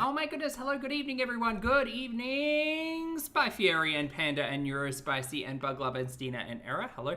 Oh my goodness, hello, good evening everyone, good evening, Spy Fury and Panda and Neurospicy and Bug Lover and Stina and Era, hello.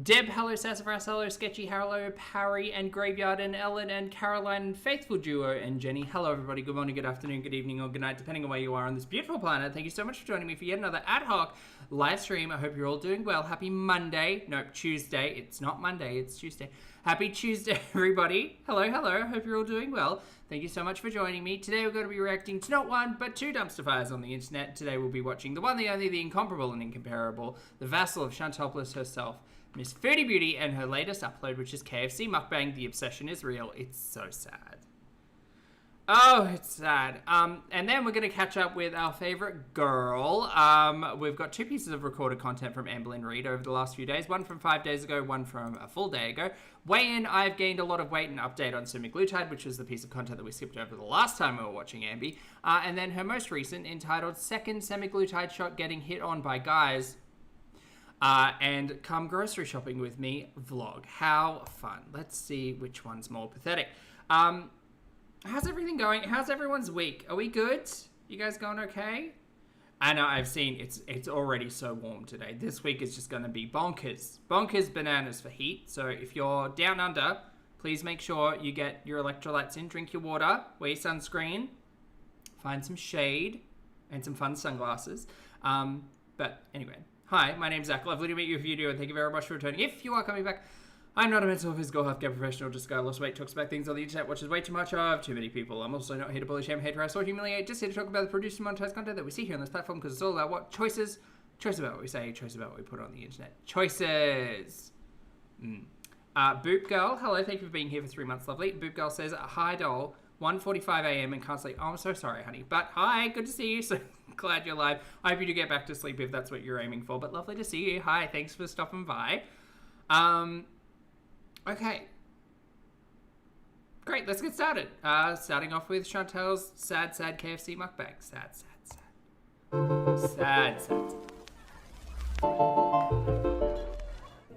Deb, hello, Sassafras, hello, Sketchy, hello, Parry and Graveyard and Ellen and Caroline and Faithful Duo and Jenny. Hello everybody, good morning, good afternoon, good evening or good night, depending on where you are on this beautiful planet. Thank you so much for joining me for yet another ad hoc live stream. I hope you're all doing well. Happy Monday, nope, Tuesday. It's not Monday, it's Tuesday. Happy Tuesday, everybody. Hello, hello, I hope you're all doing well. Thank you so much for joining me. Today we're going to be reacting to not one, but two dumpster fires on the internet. Today we'll be watching the one, the only, the incomparable and incomparable, the vassal of Chantal herself, Miss Foodie Beauty, and her latest upload, which is KFC Mukbang. The obsession is real. It's so sad. Oh, it's sad. And then we're going to catch up with our favorite girl. We've got two pieces of recorded content from Amberlynn Reid over the last few days. One from 5 days ago, one from a full day ago. Weigh-in, I've gained a lot of weight, and update on semaglutide, which was the piece of content that we skipped over the last time we were watching Ambi. And then her most recent, entitled Second Semaglutide Shot Getting Hit On by Guys. And come grocery shopping with me vlog. How fun. Let's see which one's more pathetic. How's everything going? How's everyone's week? Are we good? You guys going okay? I know, I've seen it's already so warm today. This week is just going to be bonkers. Bonkers bananas for heat. So if you're down under, please make sure you get your electrolytes in, drink your water, wear sunscreen, find some shade, and some fun sunglasses. But anyway, hi, my name's Zach. Lovely to meet you if you do, and thank you very much for returning. If you are coming back, I'm not a mental, physical, healthcare professional, just a guy lost weight, talks about things on the internet, watches way too much of too many people. I'm also not here to bully, shame, hate, harass, or humiliate, just here to talk about the produced and monetized content that we see here on this platform, because it's all about what? Choices. Choice about what we say, choice about what we put on the internet. Choices. Boop Girl, hello, thank you for being here for 3 months, lovely. Boop Girl says, hi doll, 1:45 a.m. and can't sleep. Oh, I'm so sorry, honey. But hi, good to see you. So glad you're live. I hope you do get back to sleep if that's what you're aiming for. But lovely to see you. Hi, thanks for stopping by. Okay. Great, let's get started. Starting off with Chantal's sad KFC mukbang. Sad.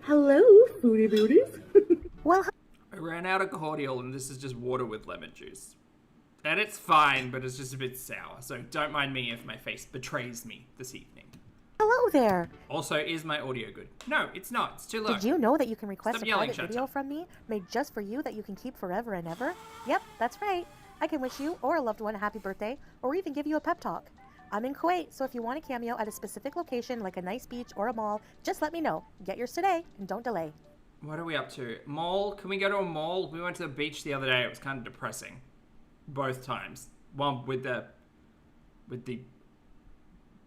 Hello, Foodie Beauties. Well, I ran out of cordial and this is just water with lemon juice. And it's fine, but it's just a bit sour. So don't mind me if my face betrays me this evening. Hello there. Also, is my audio good? No, it's not. It's too low. Did you know that you can request Stop a yelling, private Chantal. video from me made just for you that you can keep forever and ever? Yep, that's right. I can wish you or a loved one a happy birthday or even give you a pep talk. I'm in Kuwait, so if you want a cameo at a specific location like a nice beach or a mall, just let me know. Get yours today and don't delay. What are we up to? Mall? Can we go to a mall? We went to the beach the other day. It was kind of depressing. Both times. One with the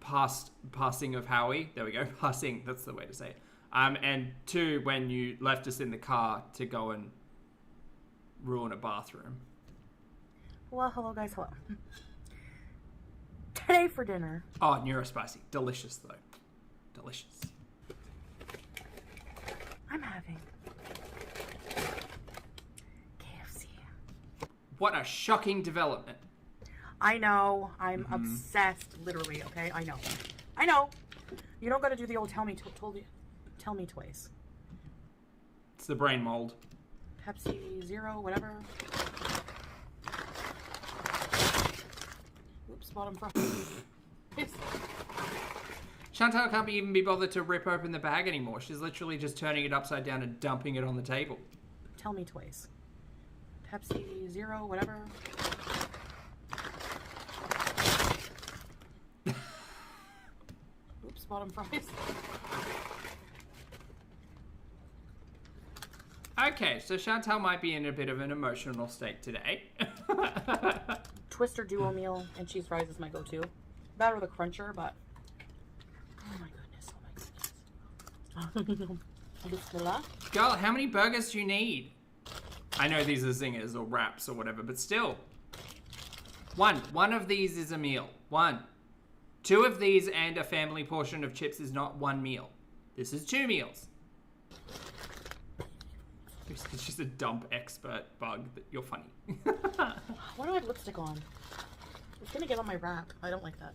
passing of Howie. There we go. Passing. That's the way to say it. And two, when you left us in the car to go and ruin a bathroom. Well, hello guys, hello. Today for dinner. Oh, neurospicy. Delicious though. Delicious. I'm having KFC. What a shocking development. I know. I'm obsessed, literally, okay? I know. I know. You don't gotta do the old tell me twice. It's the brain mold. Pepsi Zero, whatever. Oops, bottom front. Chantal can't even be bothered to rip open the bag anymore. She's literally just turning it upside down and dumping it on the table. Tell me twice. Pepsi Zero, whatever. Oops, bottom fries. Okay, so Chantal might be in a bit of an emotional state today. Twister Duo meal and cheese fries is my go-to. That or the Cruncher, but... Oh my goodness, Bismillah. Girl, how many burgers do you need? I know these are zingers or wraps or whatever, but still. One of these is a meal. One. Two of these and a family portion of chips is not one meal. This is 2 meals. It's just a dump expert bug that you're funny. Why do I have lipstick on? It's gonna get on my wrap. I don't like that.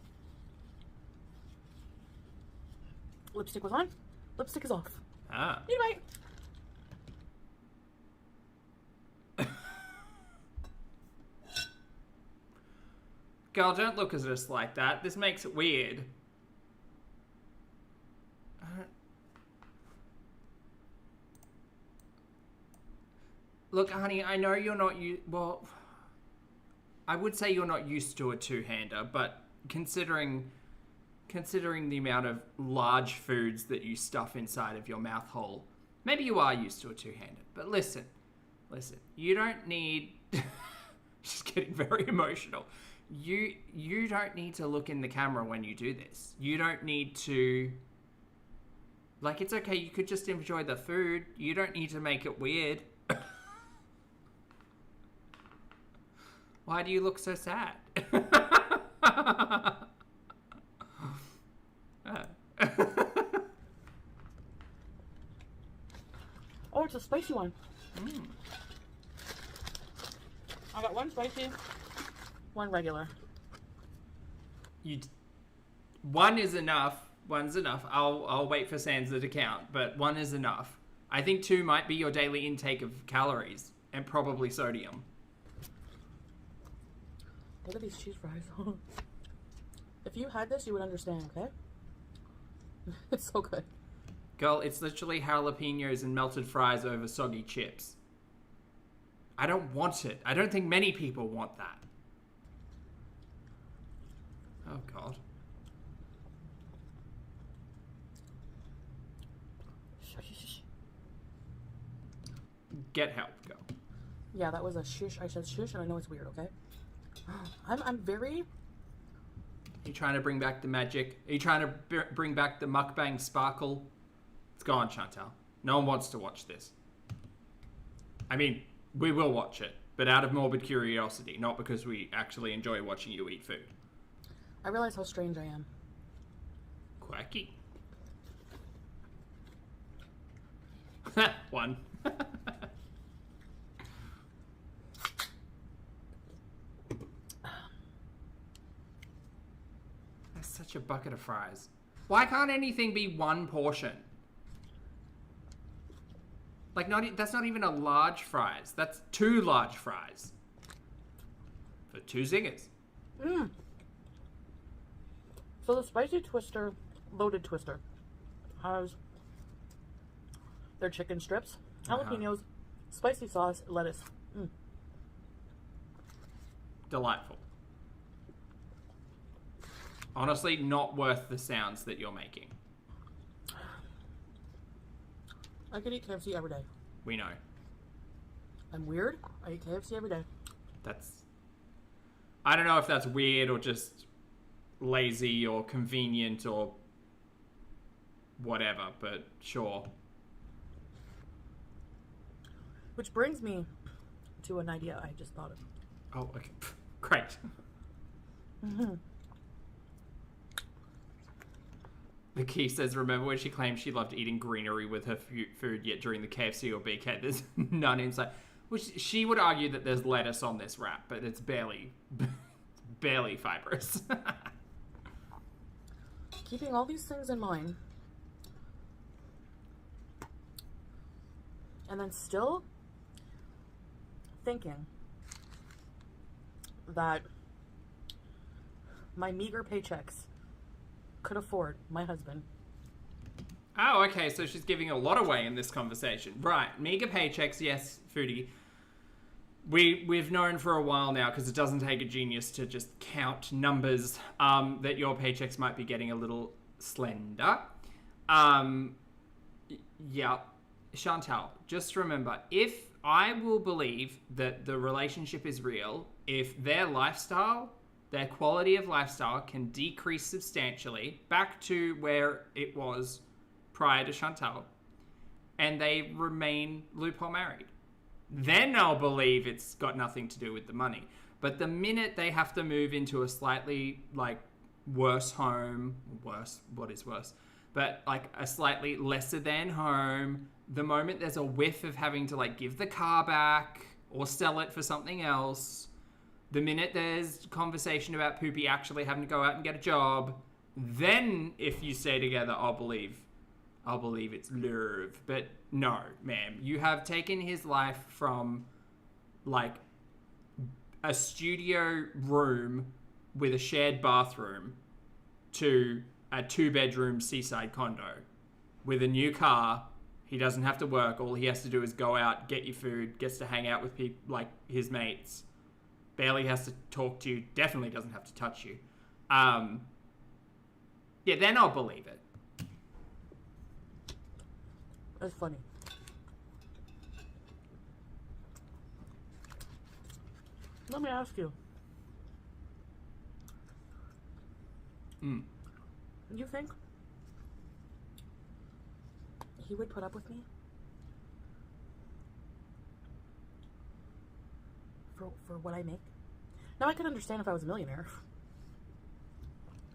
Lipstick was on. Lipstick is off. Ah. Anyway. Girl, don't look at us like that. This makes it weird. Look, honey, I know you're not well, I would say you're not used to a two-hander, but considering the amount of large foods that you stuff inside of your mouth hole, maybe you are used to a two-hander. But listen, you don't need... She's getting very emotional. You don't need to look in the camera when you do this. You don't need to... Like, it's okay, you could just enjoy the food. You don't need to make it weird. Why do you look so sad? Oh, it's a spicy one. I got one spicy, one regular. One is enough. One's enough. I'll wait for Sansa to count, but 1 is enough. I think 2 might be your daily intake of calories and probably sodium. Look at these cheese fries. If you had this, you would understand, okay? It's so good. Girl, it's literally jalapenos and melted fries over soggy chips. I don't want it. I don't think many people want that. Oh, God. Get help, girl. Yeah, that was a shush. I said shush, and I know it's weird, okay? I'm very... Are you trying to bring back the magic? Are you trying to bring back the mukbang sparkle? It's gone, Chantal. No one wants to watch this. I mean, we will watch it, but out of morbid curiosity, not because we actually enjoy watching you eat food. I realize how strange I am. Quacky. 1. That's such a bucket of fries. Why can't anything be 1 portion? Like, that's not even a large fries. That's 2 large fries. for 2 zingers. So the spicy twister, loaded twister, has their chicken strips, jalapenos, spicy sauce, lettuce. Delightful. Honestly, not worth the sounds that you're making. I could eat KFC every day. We know. I'm weird. I eat KFC every day. I don't know if that's weird or just lazy or convenient or whatever, but sure. Which brings me to an idea I just thought of. Oh, okay. Great. The key says, remember when she claimed she loved eating greenery with her food, yet during the KFC or BK, there's none inside. Which she would argue that there's lettuce on this wrap, but it's barely fibrous. Keeping all these things in mind, and then still thinking that my meager paychecks could afford my husband. Oh, okay, so she's giving a lot away in this conversation. Right, meager paychecks, yes, Foodie. We've known for a while now, because it doesn't take a genius to just count numbers, that your paychecks might be getting a little slender. Yeah, Chantal, just remember, if I will believe that the relationship is real, if their lifestyle, their quality of lifestyle can decrease substantially back to where it was prior to Chantal, and they remain loophole married, then I'll believe it's got nothing to do with the money. But the minute they have to move into a slightly, worse home, what is worse? But, a slightly lesser than home, the moment there's a whiff of having to, give the car back or sell it for something else, the minute there's conversation about Poopy actually having to go out and get a job, then if you stay together, I'll believe it's love. But no, ma'am, you have taken his life from a studio room with a shared bathroom to a 2-bedroom seaside condo with a new car. He doesn't have to work. All he has to do is go out, get your food, gets to hang out with people his mates. Barely has to talk to you. Definitely doesn't have to touch you. Yeah, then I'll believe it. That's funny. Let me ask you. You think he would put up with me for what I make? Now, I could understand if I was a millionaire.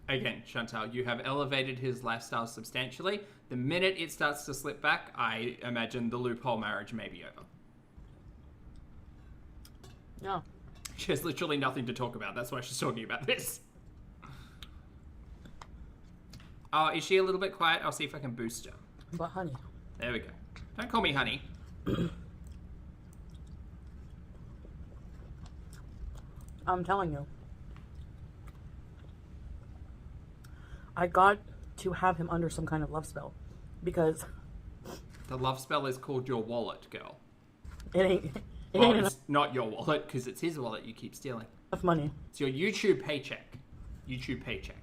Again, Chantal, you have elevated his lifestyle substantially. The minute it starts to slip back, I imagine the loophole marriage may be over. Yeah. She has literally nothing to talk about. That's why she's talking about this. Oh, is she a little bit quiet? I'll see if I can boost her. But honey. There we go. Don't call me honey. I'm telling you. I got to have him under some kind of love spell. Because... The love spell is called your wallet, girl. It ain't It's not your wallet, because it's his wallet you keep stealing. enough money. It's your YouTube paycheck. YouTube paycheck.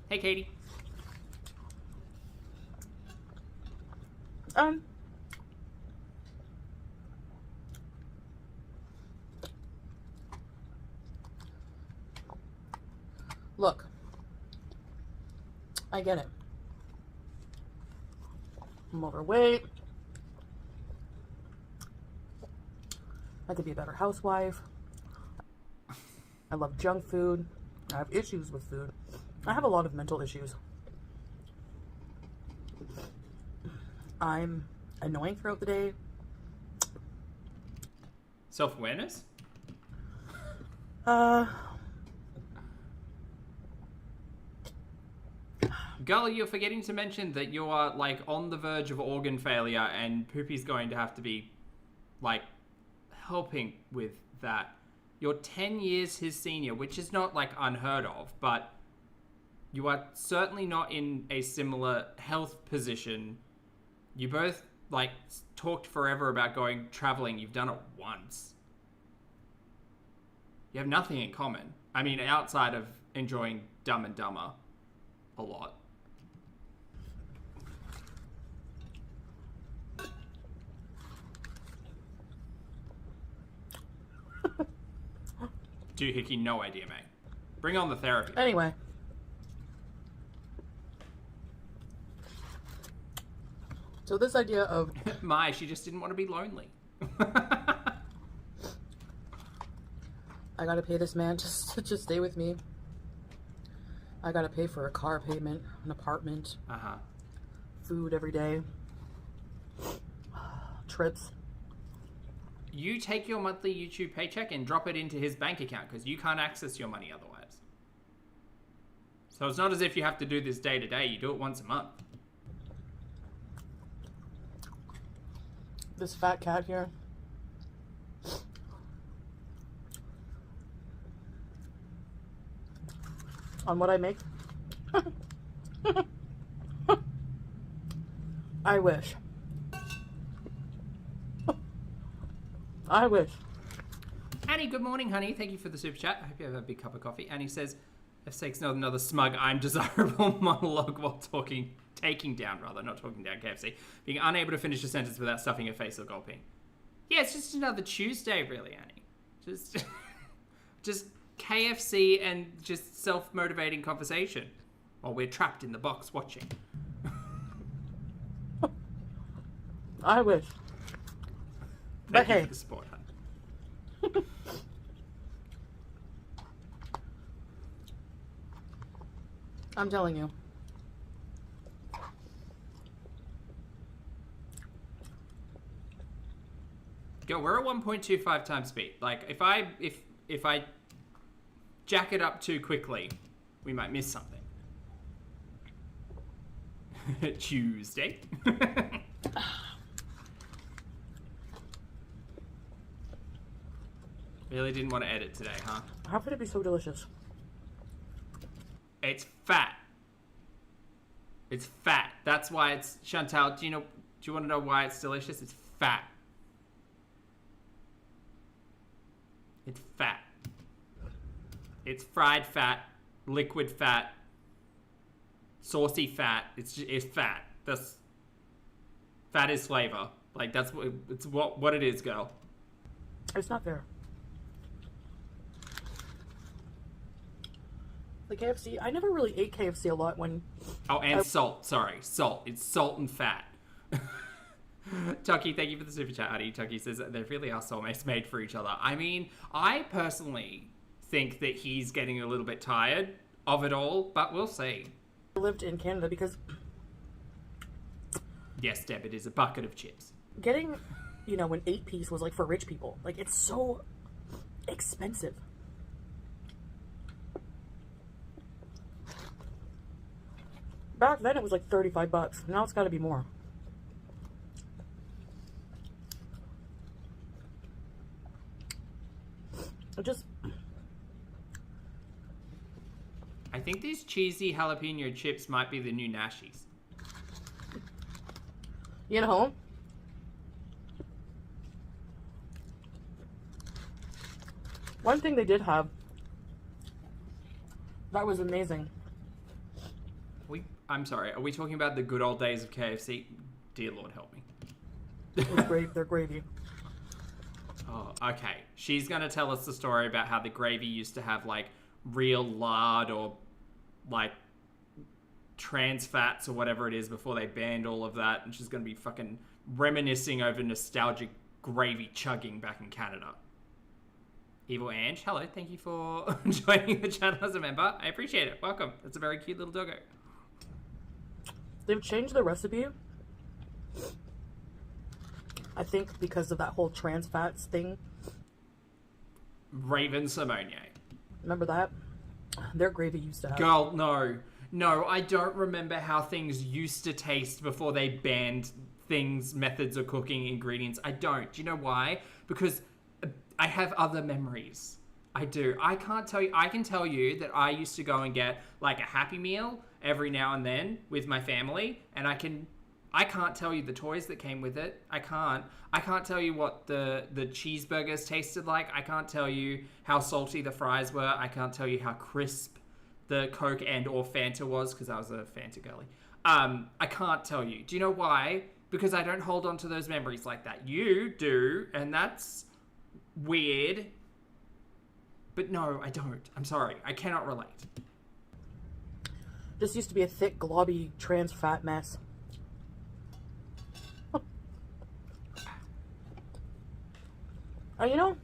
Hey, Katie. Look. I get it. I'm overweight. I could be a better housewife. I love junk food. I have issues with food. I have a lot of mental issues. I'm annoying throughout the day. Self-awareness? Girl, you're forgetting to mention that you are, on the verge of organ failure, and Poopy's going to have to be, helping with that. You're 10 years his senior, which is not like unheard of, but you are certainly not in a similar health position. You both like talked forever about going traveling. You've done it once. You have nothing in common. I mean, outside of enjoying Dumb and Dumber a lot. Doohickey, no idea, mate. Bring on the therapy. Anyway. So this idea of... She just didn't want to be lonely. I gotta pay this man just to stay with me. I gotta pay for a car payment, an apartment, food every day, trips. You take your monthly YouTube paycheck and drop it into his bank account because you can't access your money otherwise. So it's not as if you have to do this day to day. You do it once a month. This fat cat here. On what I make. I wish. I wish. Annie, good morning, honey. Thank you for the super chat. I hope you have a big cup of coffee. Annie says, F sakes, not another smug, I'm desirable monologue while taking down KFC. Being unable to finish a sentence without stuffing your face or gulping. Yeah, it's just another Tuesday, really, Annie. Just KFC and just self-motivating conversation while we're trapped in the box watching. I wish. Thank But you hey. for the support, hun. I'm telling you. Go, we're at 1.25 times speed. Like, if I jack it up too quickly, we might miss something. Tuesday. Really didn't want to edit today, huh? How could it be so delicious? It's fat. It's fat. That's why it's... Chantal, do you want to know why it's delicious? It's fat. It's fat. It's fried fat, liquid fat, saucy fat. It's fat. Fat is flavor. Like, that's what it is, girl. It's not fair. The KFC, I never really ate KFC a lot when... Oh, and salt. Sorry. Salt. It's salt and fat. Tucky, thank you for the super chat, honey. Tucky says that they really are soulmates made for each other. I mean, I personally think that he's getting a little bit tired of it all, but we'll see. I lived in Canada because... Yes, Deb, it is a bucket of chips. Getting, an 8-piece was like for rich people. Like, it's so expensive. Back then it was like $35. Now it's got to be more. I think these cheesy jalapeno chips might be the new Nashies. One thing they did have that was amazing. I'm sorry, are we talking about the good old days of KFC? Dear Lord, help me. It's great. They're gravy. Oh, okay. She's going to tell us the story about how the gravy used to have, like, real lard or, like, trans fats or whatever it is before they banned all of that. And she's going to be fucking reminiscing over nostalgic gravy chugging back in Canada. Evil Ange, hello. Thank you for joining the channel as a member. I appreciate it. Welcome. That's a very cute little doggo. They've changed the recipe. I think because of that whole trans fats thing. Raven Simone. Remember that? Their gravy used to have... Girl, no. No, I don't remember how things used to taste before they banned methods of cooking, ingredients. I don't. Do you know why? Because I have other memories. I do. I can't tell you. I can tell you that I used to go and get like a Happy Meal every now and then with my family, and I can't tell you the toys that came with it. I can't tell you what the cheeseburgers tasted like. I can't tell you how salty the fries were. I can't tell you how crisp the Coke and or Fanta was, because I was a Fanta girly. I can't tell you. Do you know why? Because I don't hold on to those memories like that. You do, and that's weird. But no, I don't. I'm sorry. I cannot relate. This used to be a thick, globby, trans fat mess. And you know,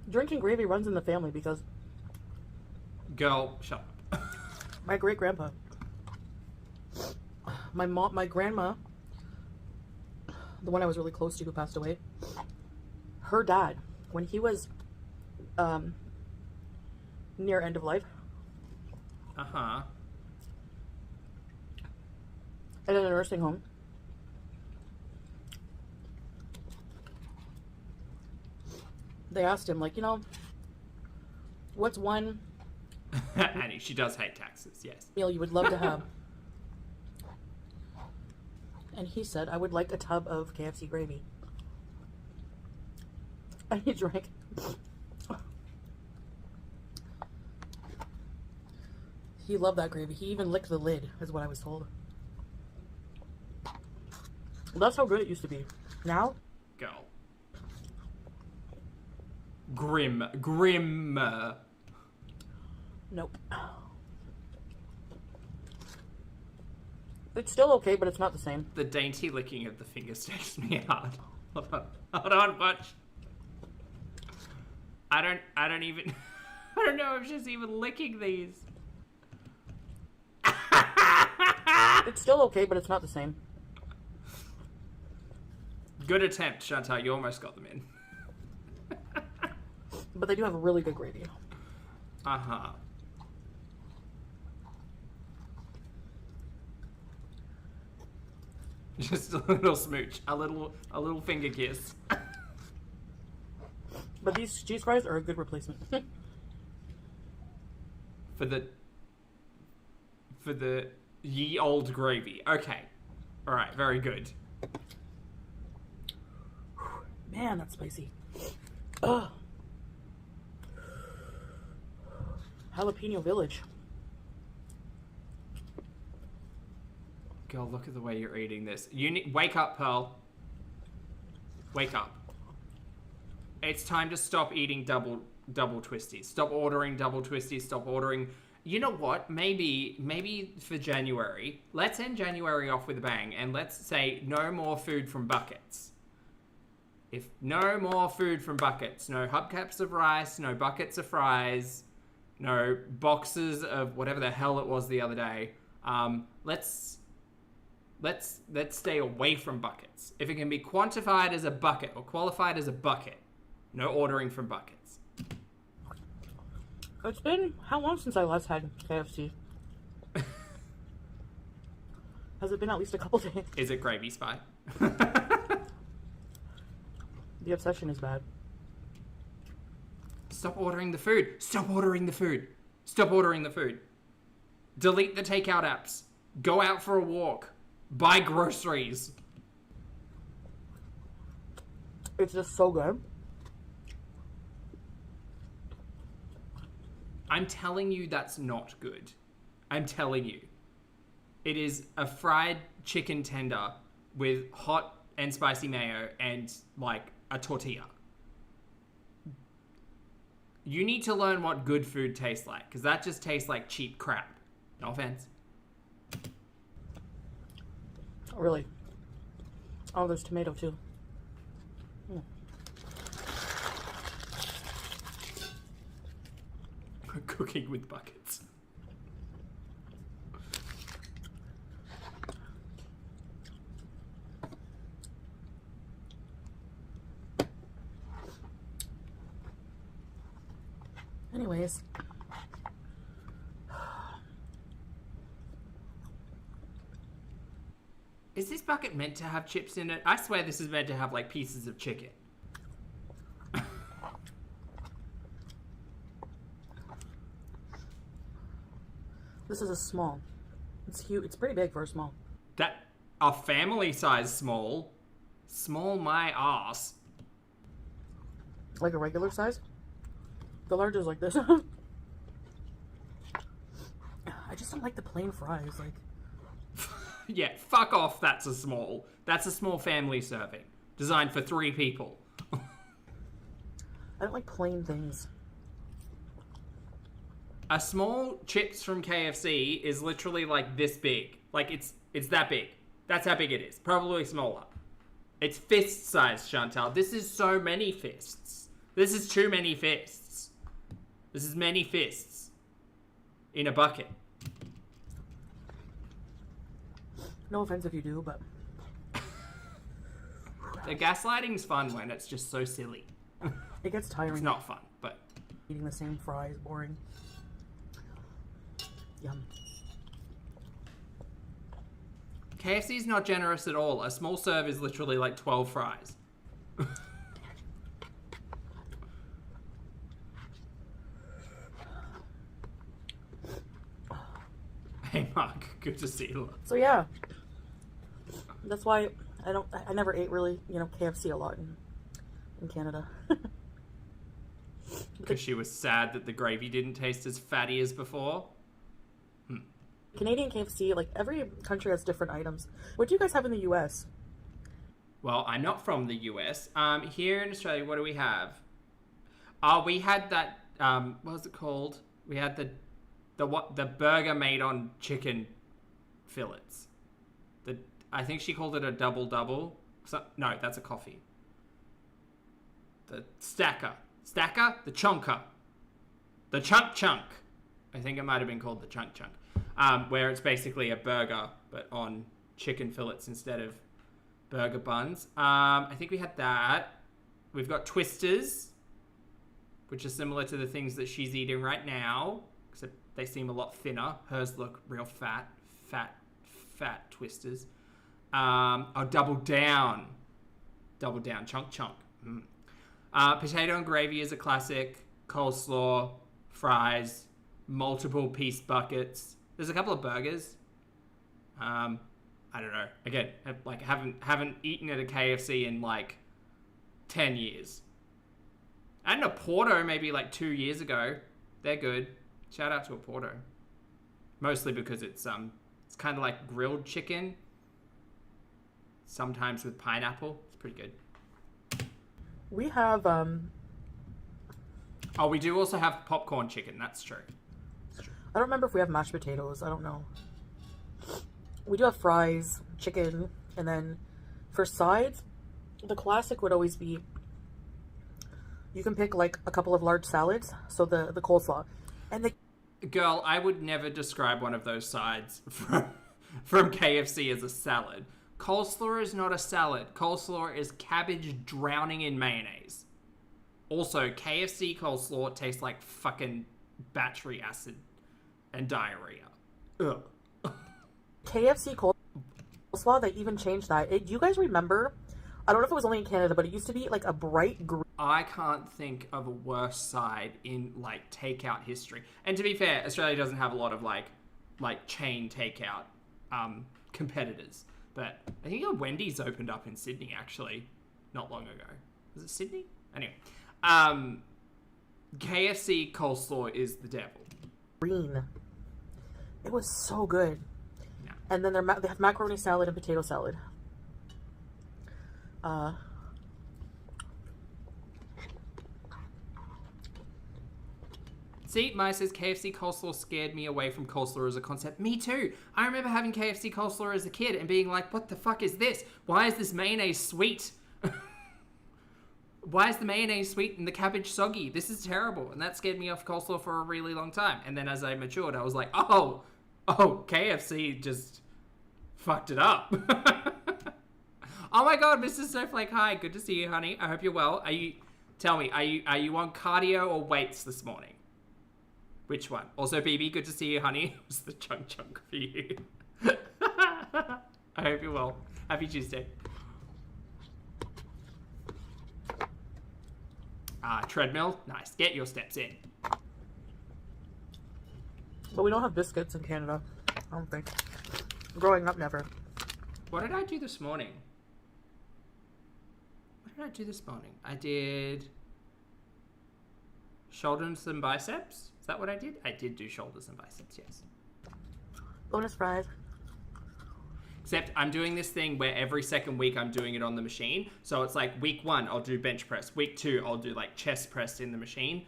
drinking gravy runs in the family because... Girl, shut up. My great-grandpa, my mom, my grandma, the one I was really close to who passed away, her dad, when he was near end of life, uh-huh, and in a nursing home, they asked him, like, you know, what's one Annie, she does hate taxes, yes. meal you would love to have? And he said, I would like a tub of KFC gravy. And he drank. He loved that gravy. He even licked the lid, is what I was told. That's how good it used to be. Now? Girl. Grim. Nope. It's still okay, but it's not the same. The dainty licking of the fingers takes me out. Hold on, watch. I don't even... I don't know if she's even licking these. It's still okay, but it's not the same. Good attempt, Chantal. You almost got them in. But they do have a really good gravy. Uh-huh. Just a little smooch. A little finger kiss. But these cheese fries are a good replacement. For the ye old gravy. Okay. Alright, very good. Man, that's spicy. Ugh. Jalapeno Village. Girl, look at the way you're eating this. Wake up, Pearl. Wake up. It's time to stop eating double twisties. Stop ordering double twisties. Stop ordering... You know what? Maybe for January, let's end January off with a bang, and let's say no more food from buckets. If no more food from buckets, no hubcaps of rice, no buckets of fries, no boxes of whatever the hell it was the other day. Let's stay away from buckets. If it can be quantified as a bucket or qualified as a bucket, no ordering from buckets. It's been how long since I last had KFC? Has it been at least a couple days? Is it gravy spy? The obsession is bad. Stop ordering the food. Stop ordering the food. Stop ordering the food. Delete the takeout apps. Go out for a walk. Buy groceries. It's just so good. I'm telling you that's not good. I'm telling you. It is a fried chicken tender with hot and spicy mayo and, like, a tortilla. You need to learn what good food tastes like, because that just tastes like cheap crap. No offense. Really? Oh, there's tomato too. Cooking with buckets. Anyways. Is this bucket meant to have chips in it? I swear this is meant to have, like, pieces of chicken. This is a small. It's huge. It's pretty big for a small. That a family size small. Small my ass. Like a regular size? The large is like this. I just don't like the plain fries. Like, yeah, fuck off. That's a small. That's a small family serving designed for 3 people. I don't like plain things. A small chips from KFC is literally like this big. Like it's that big. That's how big it is. Probably smaller. It's fist size, Chantal. This is so many fists. This is too many fists. This is many fists in a bucket. No offense if you do, but The gaslighting's fun when it's just so silly. it gets tiring. It's not fun, but Eating the same fries, boring. Yum. KFC's not generous at all. A small serve is literally like 12 fries. Hey Mark, good to see you. So yeah, that's why I never ate really, KFC a lot in Canada. Because she was sad that the gravy didn't taste as fatty as before. Canadian KFC, like every country has different items. What do you guys have in the US? Well, I'm not from the US. Here in Australia, what do we have? We had that, what was it called? We had the burger made on chicken fillets. I think she called it a double. No, that's a coffee. The stacker. The chunker. The chunk. I think it might have been called the chunk. Where it's basically a burger, but on chicken fillets instead of burger buns. I think we had that. We've got Twisters, which are similar to the things that she's eating right now, except they seem a lot thinner. Hers look real fat Twisters. Double down, chunk. Potato and gravy is a classic. Coleslaw, fries, multiple piece buckets. There's a couple of burgers. I don't know. Again, like haven't eaten at a KFC in like 10 years. I had a Porto maybe like 2 years ago. They're good. Shout out to a Porto. Mostly because it's kind of like grilled chicken. Sometimes with pineapple. It's pretty good. We have Oh, we do also have popcorn chicken. That's true. I don't remember if we have mashed potatoes. I don't know. We do have fries, chicken, and then for sides, the classic would always be, you can pick like a couple of large salads, so the coleslaw. And the Girl, I would never describe one of those sides from KFC as a salad. Coleslaw is not a salad. Coleslaw is cabbage drowning in mayonnaise. Also, KFC coleslaw tastes like fucking battery acid and diarrhea. Ugh. KFC coleslaw, they even changed that. Do you guys remember? I don't know if it was only in Canada, but it used to be like a bright green. I can't think of a worse side in like takeout history. And to be fair, Australia doesn't have a lot of like chain takeout competitors. But I think a Wendy's opened up in Sydney actually not long ago. Was it Sydney? Anyway, KFC coleslaw is the devil. Green. It was so good. No. And then they have macaroni salad and potato salad. See, Maya says KFC coleslaw scared me away from coleslaw as a concept. Me too. I remember having KFC coleslaw as a kid and being like, what the fuck is this? Why is this mayonnaise sweet? Why is the mayonnaise sweet and the cabbage soggy? This is terrible. And that scared me off coleslaw for a really long time. And then as I matured, I was like, oh, KFC just fucked it up. Oh my god, Mr. Snowflake, hi. Good to see you, honey. I hope you're well. Tell me, are you on cardio or weights this morning? Which one? Also, BB, good to see you, honey. It was the chunk for you. I hope you're well. Happy Tuesday. Treadmill. Nice. Get your steps in. But we don't have biscuits in Canada. I don't think. Growing up, never. What did I do this morning? I did shoulders and biceps. Is that what I did? I did do shoulders and biceps, yes. Bonus fries. Except I'm doing this thing where every second week I'm doing it on the machine. So it's like week 1, I'll do bench press. Week 2, I'll do like chest press in the machine.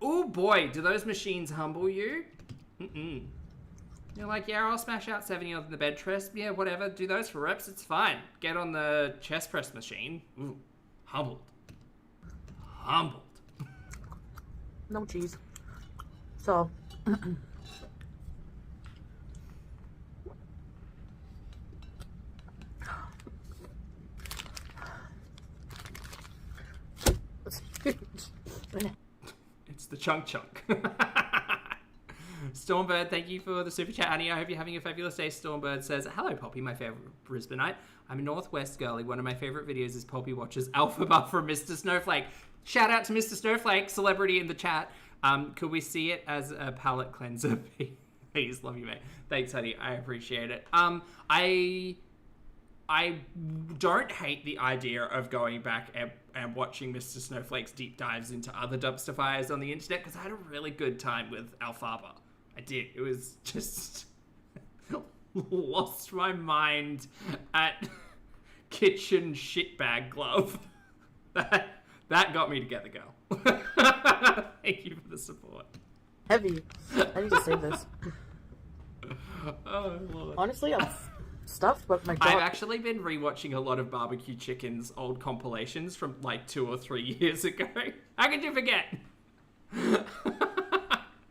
Oh boy, do those machines humble you? Mm-mm. You're like, yeah, I'll smash out 70 on the bench press. Yeah, whatever. Do those for reps. It's fine. Get on the chest press machine. Ooh, humbled. No cheese. So. It's the chunk. Stormbird, thank you for the super chat, honey. I hope you're having a fabulous day. Stormbird says, hello, Poppy, my favorite Brisbaneite. I'm a Northwest girlie. One of my favorite videos is Poppy watches Alpha Buff from Mr. Snowflake. Shout out to Mr. Snowflake, celebrity in the chat. Could we see it as a palate cleanser? Please, love you, mate. Thanks, honey. I appreciate it. I don't hate the idea of going back and watching Mr. Snowflake's deep dives into other dumpster fires on the internet, because I had a really good time with Alfaba. I did. It was just lost my mind at Kitchen Shitbag Glove. That got me together, girl. Thank you for the support. Heavy. I need to save this. Oh, I love it. Honestly, I'm stuffed, but my dog... I've actually been rewatching a lot of Barbecue Chicken's old compilations from like 2 or 3 years ago. How could you forget?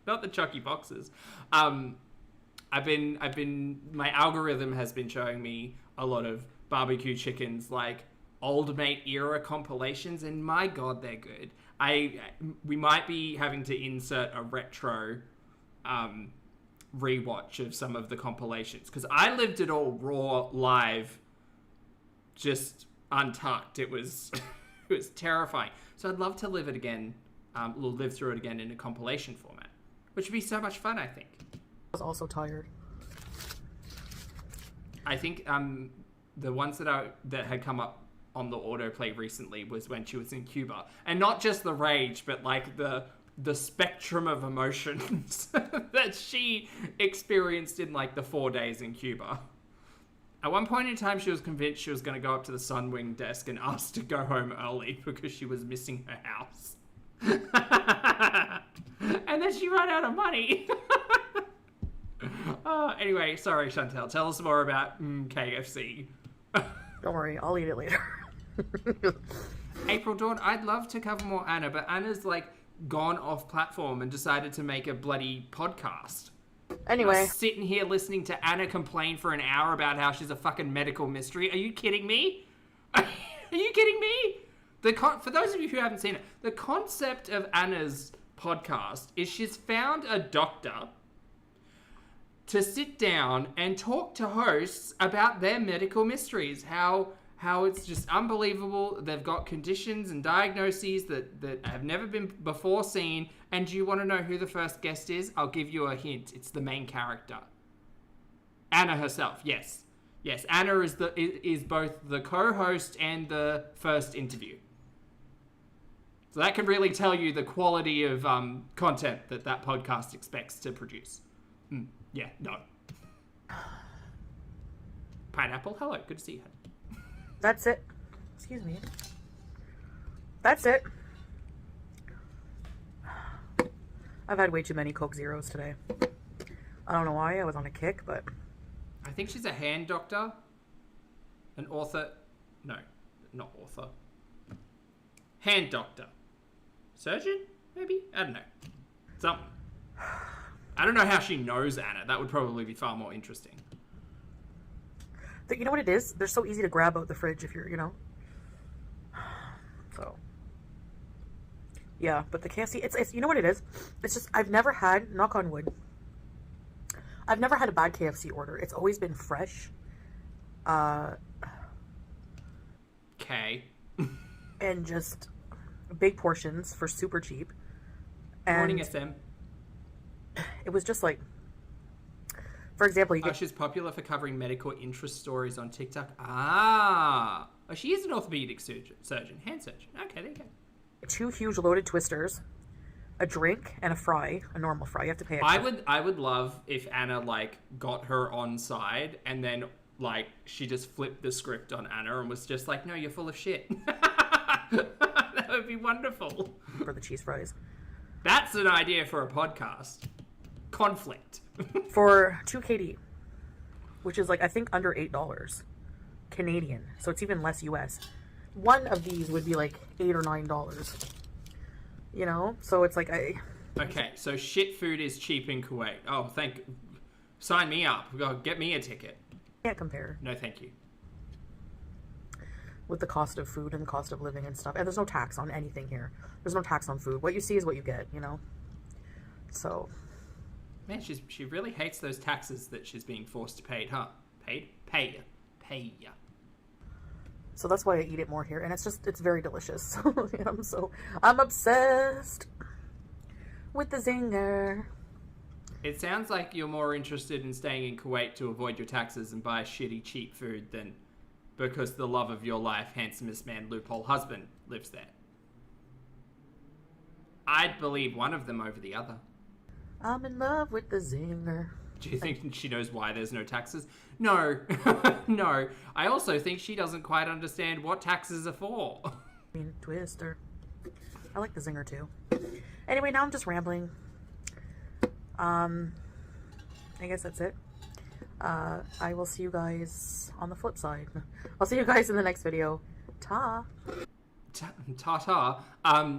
Not the Chucky boxes. My algorithm has been showing me a lot of Barbecue Chicken's like old mate era compilations, and my god, they're good. We might be having to insert a retro rewatch of some of the compilations, because I lived it all raw, live, just untucked. It was it was terrifying. So I'd love to live it again, live through it again in a compilation format, which would be so much fun. I think. I was also tired. I think the ones that had come up on the autoplay recently was when she was in Cuba, and not just the rage, but like the spectrum of emotions that she experienced in like the 4 days in Cuba. At one point in time, she was convinced she was going to go up to the Sunwing desk and ask to go home early because she was missing her house. And then she ran out of money. Anyway, sorry, Chantal. Tell us more about KFC. Don't worry, I'll eat it later. April Dawn, I'd love to cover more Anna, but Anna's like gone off platform and decided to make a bloody podcast. Anyway. Sitting here listening to Anna complain for an hour about how she's a fucking medical mystery. Are you kidding me? Are you kidding me? For those of you who haven't seen it, the concept of Anna's podcast is she's found a doctor to sit down and talk to hosts about their medical mysteries. How it's just unbelievable. They've got conditions and diagnoses that have never been before seen. And do you want to know who the first guest is? I'll give you a hint. It's the main character. Anna herself, yes. Yes, Anna is both the co-host and the first interview. So that can really tell you the quality of content that podcast expects to produce. Yeah, no. Pineapple, hello, good to see you. That's it. Excuse me. That's it. I've had way too many Coke Zeros today. I don't know why. I was on a kick, but... I think she's a hand doctor. An author. No, not author. Hand doctor. Surgeon, maybe? I don't know. Something. I don't know how she knows Anna. That would probably be far more interesting. You know what it is? They're so easy to grab out the fridge if you're, So. Yeah, but the KFC, it's you know what it is? It's just, I've never had, knock on wood, I've never had a bad KFC order. It's always been fresh. Okay. And just big portions for super cheap. And Morning, SM. it was just like For example, you Oh, get she's popular for covering medical interest stories on TikTok. Ah. Oh, she is an orthopedic surgeon. Hand surgeon. Okay, there you go. 2 huge loaded twisters, a drink, and a fry, a normal fry. You have to pay extra. I would love if Anna, like, got her on side and then, like, she just flipped the script on Anna and was just like, no, you're full of shit. That would be wonderful. For the cheese fries. That's an idea for a podcast. Conflict. For 2 KD, which is like, I think under $8 Canadian. So it's even less US. One of these would be like $8 or $9. You know? So it's like Okay, so shit food is cheap in Kuwait. Oh, sign me up. Get me a ticket. can't compare No, thank you. with the cost of food and the cost of living and stuff. And there's no tax on anything here. There's no tax on food. What you see is what you get, you know? So... Man, she really hates those taxes that she's being forced to pay, huh? Pay ya. So that's why I eat it more here. And it's very delicious. I'm obsessed with the zinger. It sounds like you're more interested in staying in Kuwait to avoid your taxes and buy shitty, cheap food than because the love of your life, handsomest man, loophole husband, lives there. I'd believe one of them over the other. I'm in love with the zinger. Do you think she knows why there's no taxes? No. No. I also think she doesn't quite understand what taxes are for. I mean, twister. I like the zinger too. Anyway, now I'm just rambling. I guess that's it. I will see you guys on the flip side. I'll see you guys in the next video. Ta! Ta-ta.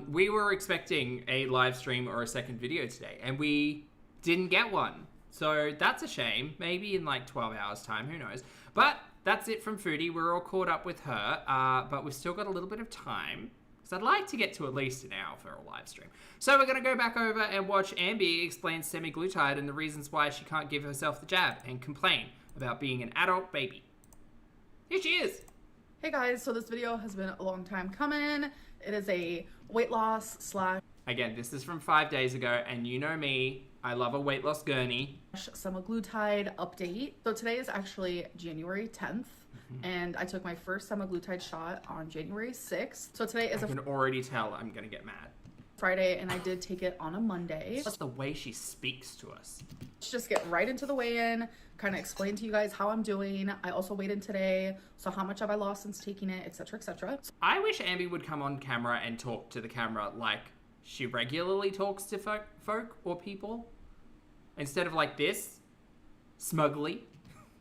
We were expecting a live stream or a second video today, and we didn't get one. So that's a shame. Maybe in like 12 hours time, who knows. But that's it from Foodie. We're all caught up with her, but we've still got a little bit of time, because I'd like to get to at least an hour for a live stream. So we're going to go back over and watch Ambi explain semaglutide and the reasons why she can't give herself the jab and complain about being an adult baby. Here she is. Hey guys, so this video has been a long time coming. It is a weight loss / Again, this is from 5 days ago, and you know me, I love a weight loss gurney. semaglutide update. So today is actually January 10th, and I took my first semaglutide shot on January 6th. So today is I can already tell I'm gonna get mad. Friday, and I did take it on a Monday. That's the way she speaks to us. Let's just get right into the weigh-in, kind of explain to you guys how I'm doing. I also weighed in today, so how much have I lost since taking it, etc, etc. I wish Ambi would come on camera and talk to the camera like she regularly talks to folk or people, instead of like this, smugly.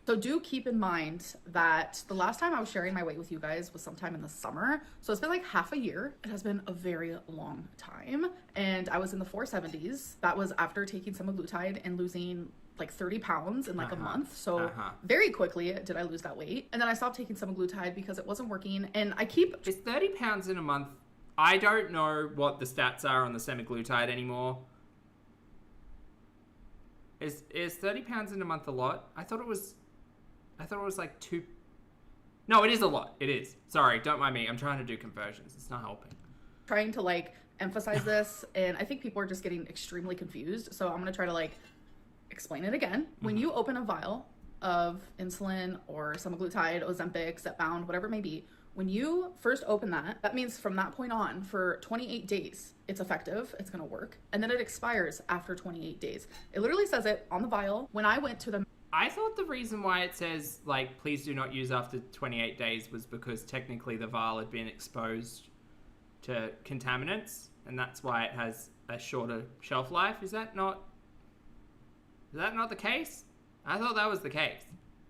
So do keep in mind that the last time I was sharing my weight with you guys was sometime in the summer. So it's been like half a year. It has been a very long time. And I was in the 470s. That was after taking semaglutide and losing like 30 pounds in like a month. So very quickly did I lose that weight. And then I stopped taking semaglutide because it wasn't working. And I keep... Is 30 pounds in a month? I don't know what the stats are on the semaglutide anymore. Is 30 pounds in a month a lot? I thought it was like 2. No, it is a lot. It is. Sorry, don't mind me. I'm trying to do conversions. It's not helping. Trying to like emphasize this, and I think people are just getting extremely confused. So I'm going to try to like explain it again. When you open a vial of insulin or semaglutide, Ozempic, Zepbound, whatever it may be, when you first open that, that means from that point on for 28 days, it's effective, it's gonna work. And then it expires after 28 days. It literally says it on the vial. When I went to the... I thought the reason why it says, like, please do not use after 28 days was because technically the vial had been exposed to contaminants, and that's why it has a shorter shelf life. Is that not the case? I thought that was the case.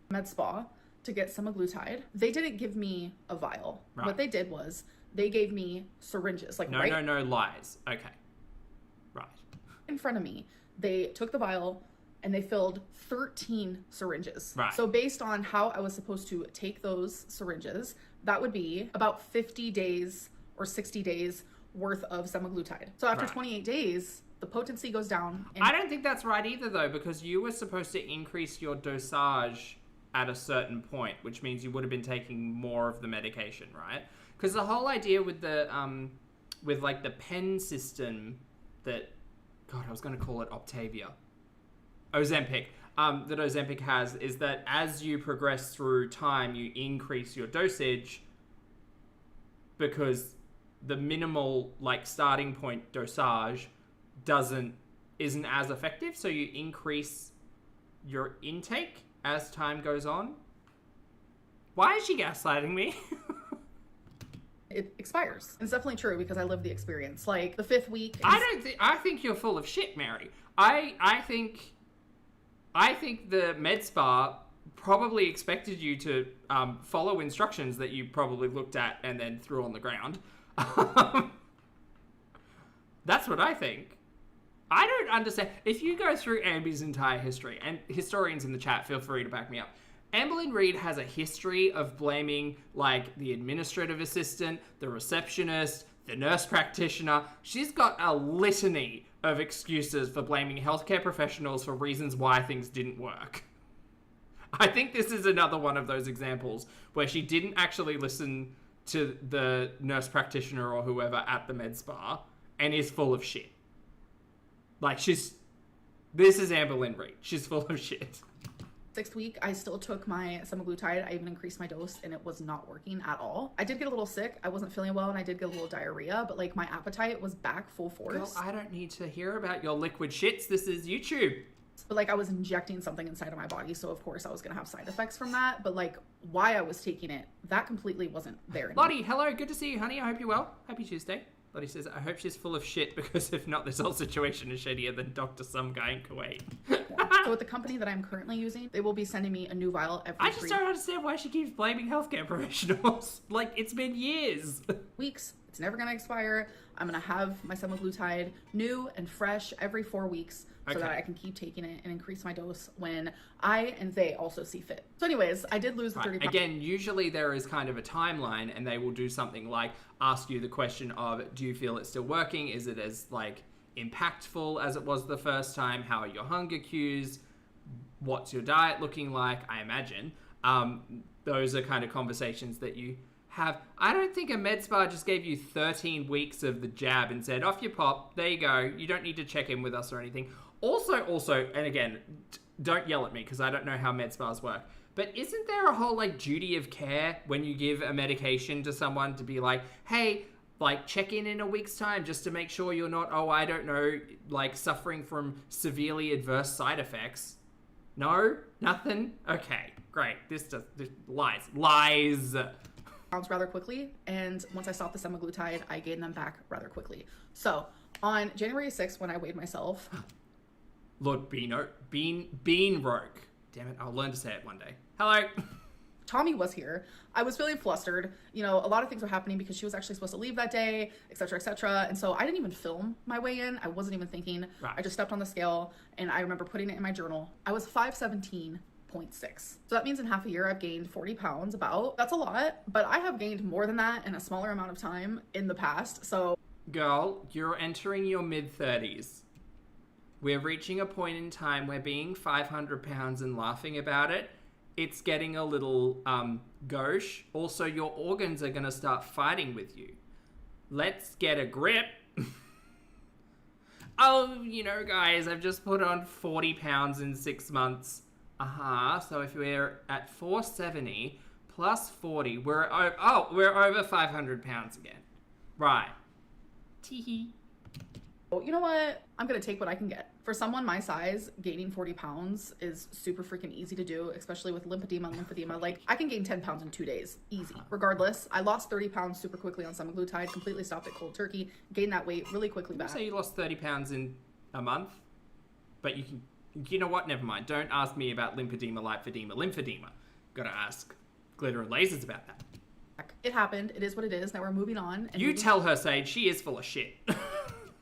Med spa to get semaglutide. They didn't give me a vial. Right. What they did was they gave me syringes. Like no lies. Okay. Right. In front of me, they took the vial and they filled 13 syringes. Right. So based on how I was supposed to take those syringes, that would be about 50 days or 60 days worth of semaglutide. So after 28 days, the potency goes down. And I don't think that's right either, though, because you were supposed to increase your dosage at a certain point, which means you would have been taking more of the medication, right? Because the whole idea with the with like the pen system that, God, I was going to call it Ozempic. that Ozempic has is that as you progress through time, you increase your dosage because the minimal like starting point dosage isn't as effective, so you increase your intake as time goes on. Why is she gaslighting me? It expires. It's definitely true because I lived the experience. Like the 5th week. I think you're full of shit, Mary. I think the med spa probably expected you to follow instructions that you probably looked at and then threw on the ground. That's what I think. I don't understand. If you go through Amber's entire history, and historians in the chat, feel free to back me up. Amberlynn Reid has a history of blaming, like, the administrative assistant, the receptionist, the nurse practitioner. She's got a litany of excuses for blaming healthcare professionals for reasons why things didn't work. I think this is another one of those examples where she didn't actually listen to the nurse practitioner or whoever at the med spa and is full of shit. Like, this is Amberlynn Reid. She's full of shit. 6th week, I still took my semaglutide. I even increased my dose and it was not working at all. I did get a little sick. I wasn't feeling well and I did get a little diarrhea, but like my appetite was back full force. Girl, I don't need to hear about your liquid shits. This is YouTube. But like I was injecting something inside of my body, so of course I was gonna have side effects from that. But like why I was taking it, that completely wasn't there anymore. Lottie, hello, good to see you, honey. I hope you're well. Happy Tuesday. Lottie says, I hope she's full of shit because if not, this whole situation is shittier than Dr. Some guy in Kuwait. So with the company that I'm currently using, they will be sending me a new vial every I just don't understand why she keeps blaming healthcare professionals. Like, it's been years. weeks. It's never gonna expire. I'm gonna have my semaglutide new and fresh every 4 weeks so that I can keep taking it and increase my dose when I and they also see fit. So anyways, I did lose the 30 pounds. Again, usually there is kind of a timeline and they will do something like ask you the question of, do you feel it's still working? Is it as like impactful as it was the first time? How are your hunger cues? What's your diet looking like? I imagine. Those are kind of conversations that you have. I don't think a med spa just gave you 13 weeks of the jab and said, off you pop, there you go. You don't need to check in with us or anything. Also, and again, don't yell at me because I don't know how med spas work, but isn't there a whole like duty of care when you give a medication to someone to be like, hey, like check in a week's time just to make sure you're not, I don't know, like suffering from severely adverse side effects? No? Nothing? Okay, great. This lies. Pounds rather quickly, and once I stopped the semaglutide, I gained them back rather quickly. So on January 6th, when I weighed myself, Lord Bean Roke. Damn it, I'll learn to say it one day. Hello. Tommy was here. I was feeling flustered. You know, a lot of things were happening because she was actually supposed to leave that day, etc., etc. And so I didn't even film my weigh-in. I wasn't even thinking. Right. I just stepped on the scale, and I remember putting it in my journal. I was 517.6. So that means in half a year I've gained 40 pounds about. That's a lot, but I have gained more than that in a smaller amount of time in the past. So girl, you're entering your mid-30s. We're reaching a point in time where being 500 pounds and laughing about it, it's getting a little gauche. Also, your organs are going to start fighting with you. Let's get a grip. Oh, you know, guys, I've just put on 40 pounds in 6 months. So if we're at 470 plus 40, we're over 500 pounds again. Right. Teehee. you know what? I'm gonna take what I can get. For someone my size, gaining 40 pounds is super freaking easy to do, especially with lymphedema. Like, I can gain 10 pounds in 2 days. Easy. Regardless, I lost 30 pounds super quickly on semaglutide, completely stopped it cold turkey, gained that weight really quickly back. You say you lost 30 pounds in a month? But you know what? Never mind. Don't ask me about lymphedema. Gotta ask Glitter and Lasers about that. It happened. It is what it is. Now we're moving on. And you tell her, Sage. She is full of shit.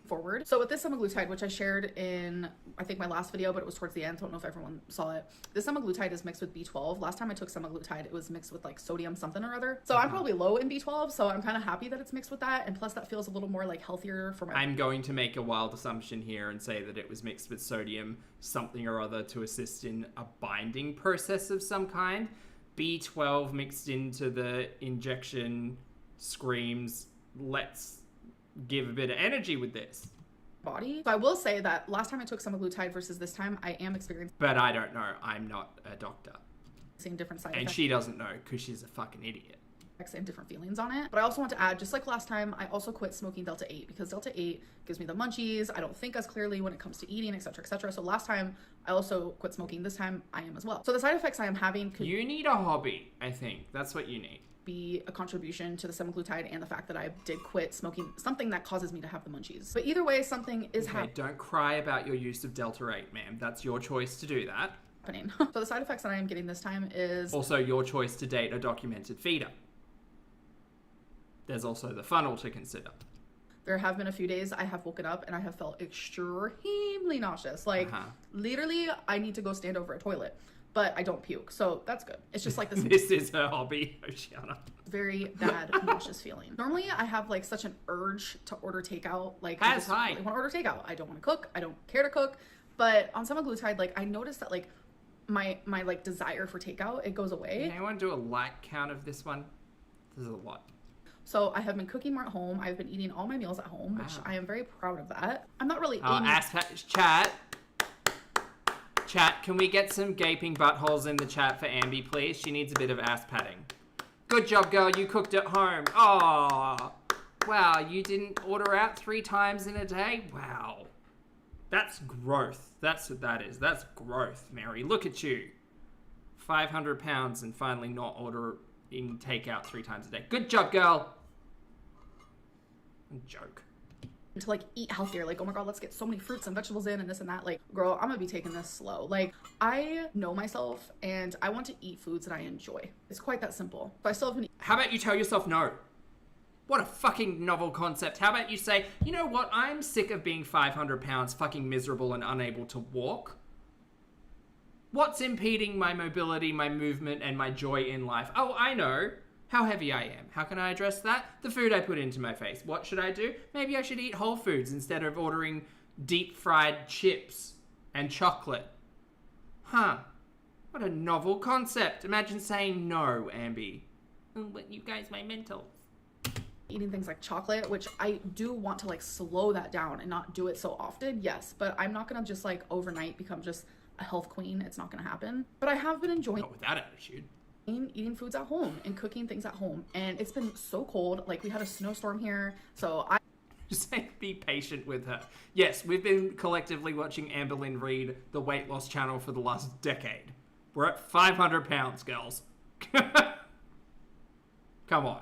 Forward. So with this semaglutide, which I shared in, I think, my last video, but it was towards the end, so I don't know if everyone saw it. This semaglutide is mixed with B12. Last time I took semaglutide, it was mixed with like sodium something or other. So I'm probably low in B12, so I'm kind of happy that it's mixed with that. And plus that feels a little more like healthier for my... I'm going to make a wild assumption here and say that it was mixed with sodium something or other to assist in a binding process of some kind. B12 mixed into the injection screams, let's give a bit of energy with this. body. So I will say that last time I took semaglutide versus this time, I am experiencing But I don't know. I'm not a doctor. different side And effects she doesn't know because she's a fucking idiot. and different feelings on it. But I also want to add, just like last time, I also quit smoking Delta 8 because Delta 8 gives me the munchies. I don't think as clearly when it comes to eating, etc., etc. So last time I also quit smoking. This time I am as well. So the side effects I am having could You need a hobby, I think. That's what you need. be a contribution to the semaglutide and the fact that I did quit smoking something that causes me to have the munchies. But either way, something is Okay, don't cry about your use of Delta 8, ma'am. That's your choice to do that. happening. So the side effects that I am getting this time is Also, your choice to date a documented feeder. There's also the funnel to consider. there have been a few days I have woken up and I have felt extremely nauseous. Like literally I need to go stand over a toilet, but I don't puke. So that's good. It's just like this This is her hobby, Oceana. very bad nauseous feeling. Normally I have like such an urge to order takeout. Like I That's just high. really want to order takeout. I don't want to cook. I don't care to cook. But on semaglutide, like I noticed that like my like desire for takeout, it goes away. Can anyone do a light count of this one? This is a lot. So I have been cooking more at home. I've been eating all my meals at home, which I am very proud of that. I'm not really Chat, can we get some gaping buttholes in the chat for Ambi, please? She needs a bit of ass padding. Good job, girl. You cooked at home. Oh, wow. You didn't order out 3 times in a day? Wow. That's growth. That's what that is. That's growth, Mary. Look at you. 500 pounds and finally not ordering takeout 3 times a day. Good job, girl. Joke. to like eat healthier. Like, oh my god, let's get so many fruits and vegetables in and this and that. Like, girl, I'm gonna be taking this slow. Like, I know myself and I want to eat foods that I enjoy. It's quite that simple. But I still have been. How about you tell yourself no? What a fucking novel concept. How about you say, you know what? I'm sick of being 500 pounds, fucking miserable and unable to walk. What's impeding my mobility, my movement, and my joy in life? Oh, I know. How heavy I am. How can I address that? The food I put into my face. What should I do? Maybe I should eat whole foods instead of ordering deep fried chips and chocolate. Huh. What a novel concept. Imagine saying no, Ambi. Oh, but you guys, my mental. Eating things like chocolate, which I do want to like slow that down and not do it so often, yes, but I'm not gonna just like overnight become just a health queen. It's not gonna happen. But I have been enjoying Not with that attitude. eating foods at home and cooking things at home, and it's been so cold. Like, we had a snowstorm here, so I Just say, be patient with her. Yes, we've been collectively watching Amberlynn Reid, the weight loss channel, for the last decade. We're at 500 pounds, girls. Come on.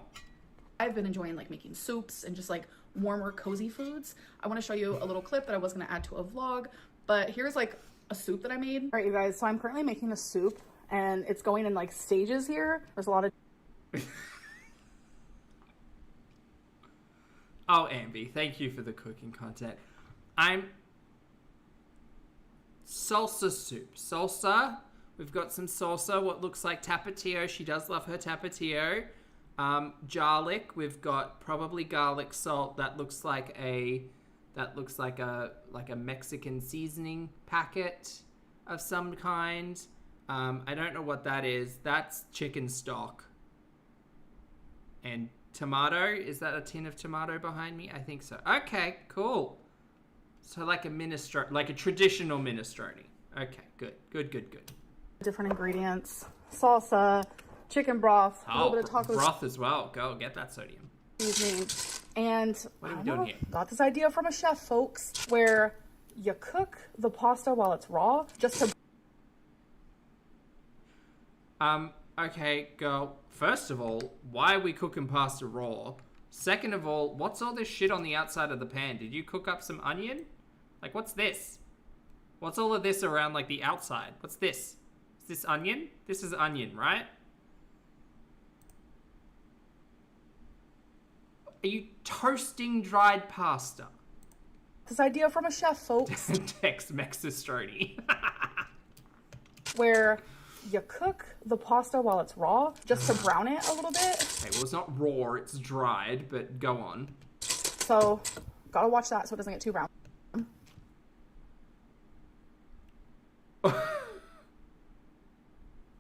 I've been enjoying like making soups and just like warmer, cozy foods. I want to show you a little clip that I was going to add to a vlog, but here's like a soup that I made. All right, you guys, so I'm currently making a soup and it's going in like stages here. There's a lot of Oh, Ambi, thank you for the cooking content. I'm salsa soup. Salsa. We've got some salsa, what looks like tapatio. She does love her tapatio. Garlic. We've got probably garlic salt. That looks like a Mexican seasoning packet of some kind. I don't know what that is. That's chicken stock. And tomato. Is that a tin of tomato behind me? I think so. Okay, cool. So like a traditional minestrone. Okay, good. different ingredients. Salsa, chicken broth, a little bit of taco broth as well. Go get that sodium. seasoning. And What are we I doing don't know, here? got this idea from a chef, folks, where you cook the pasta while it's raw just to Okay, girl. First of all, why are we cooking pasta raw? Second of all, what's all this shit on the outside of the pan? Did you cook up some onion? Like, what's this? What's all of this around, like, the outside? What's this? Is this onion? This is onion, right? Are you toasting dried pasta? this idea from a chef, folks, Tex-Mex Minestrone. where you cook the pasta while it's raw just to brown it a little bit. Okay, well, it's not raw, it's dried, but go on. So, gotta watch that so it doesn't get too brown.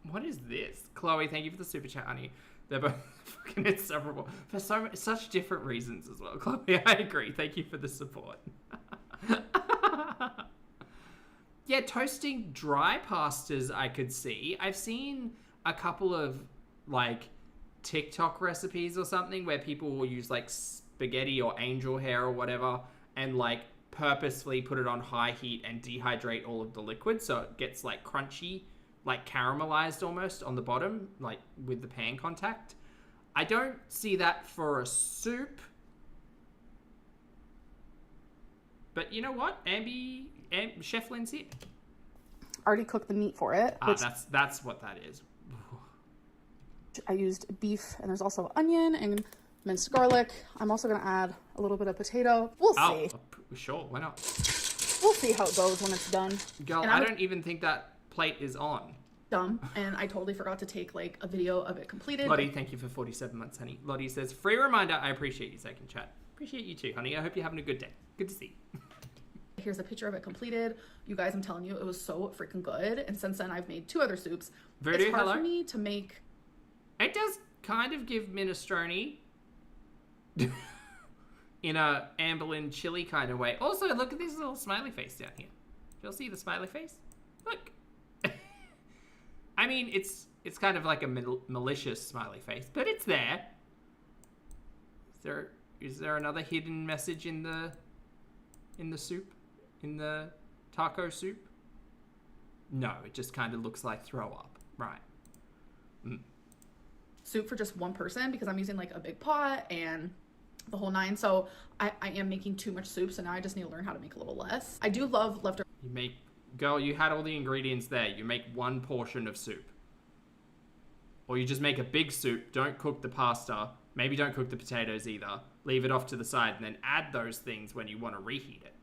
What is this? Chloe, thank you for the super chat, honey. They're both fucking inseparable for such different reasons as well. Chloe, I agree. Thank you for the support. Yeah, toasting dry pastas I could see. I've seen a couple of like TikTok recipes or something where people will use like spaghetti or angel hair or whatever and like purposefully put it on high heat and dehydrate all of the liquid so it gets like crunchy, like caramelized almost on the bottom, like with the pan contact. I don't see that for a soup. But you know what? Chef Lynn's here. Already cooked the meat for it. Ah, that's what that is. I used beef, and there's also onion and minced garlic. I'm also going to add a little bit of potato. We'll see. Sure, why not? We'll see how it goes when it's done. Girl, and I don't even think that plate is on. Dumb, and I totally forgot to take like a video of it completed. Lottie, thank you for 47 months, honey. Lottie says, free reminder, I appreciate you, second chat. Appreciate you too, honey. I hope you're having a good day. Good to see you. Here's a picture of it completed. You guys, I'm telling you, it was so freaking good. And since then, I've made 2 other soups. Voodoo, it's hard hello? for me to make. It does kind of give minestrone in a Amberlynn chili kind of way. Also, look at this little smiley face down here. You'll see the smiley face? Look. I mean, it's kind of like a malicious smiley face, but it's there. Is there another hidden message in the soup? In the taco soup? No, it just kind of looks like throw up. Right. Soup for just one person because I'm using like a big pot and the whole 9. So I am making too much soup. So now I just need to learn how to make a little less. I do love leftover. Girl, you had all the ingredients there. You make 1 portion of soup. Or you just make a big soup. Don't cook the pasta. Maybe don't cook the potatoes either. Leave it off to the side and then add those things when you want to reheat it.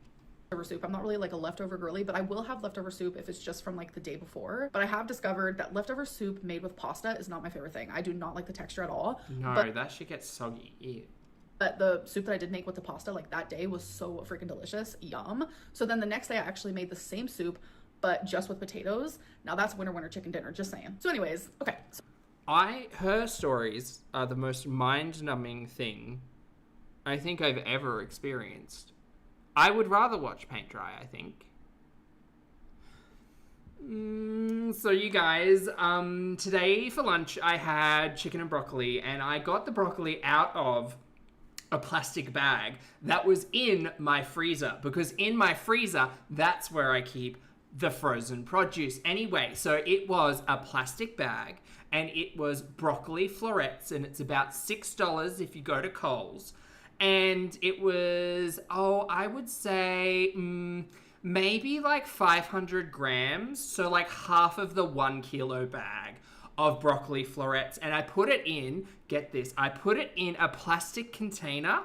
Soup. I'm not really like a leftover girly, but I will have leftover soup if it's just from like the day before. But I have discovered that leftover soup made with pasta is not my favorite thing. I do not like the texture at all. No, that shit gets soggy. Ew. But the soup that I did make with the pasta like that day was so freaking delicious. Yum. So then the next day I actually made the same soup, but just with potatoes. Now that's winter chicken dinner, just saying. So anyways, okay. Her stories are the most mind-numbing thing I think I've ever experienced. I would rather watch paint dry, I think. So you guys, today for lunch I had chicken and broccoli, and I got the broccoli out of a plastic bag that was in my freezer, because in my freezer, that's where I keep the frozen produce. Anyway, so it was a plastic bag, and it was broccoli florets, and it's about $6 if you go to Kohl's. And it was, I would say maybe like 500 grams. So like half of the 1 kilo bag of broccoli florets. And I put it in, get this, I put it in a plastic container.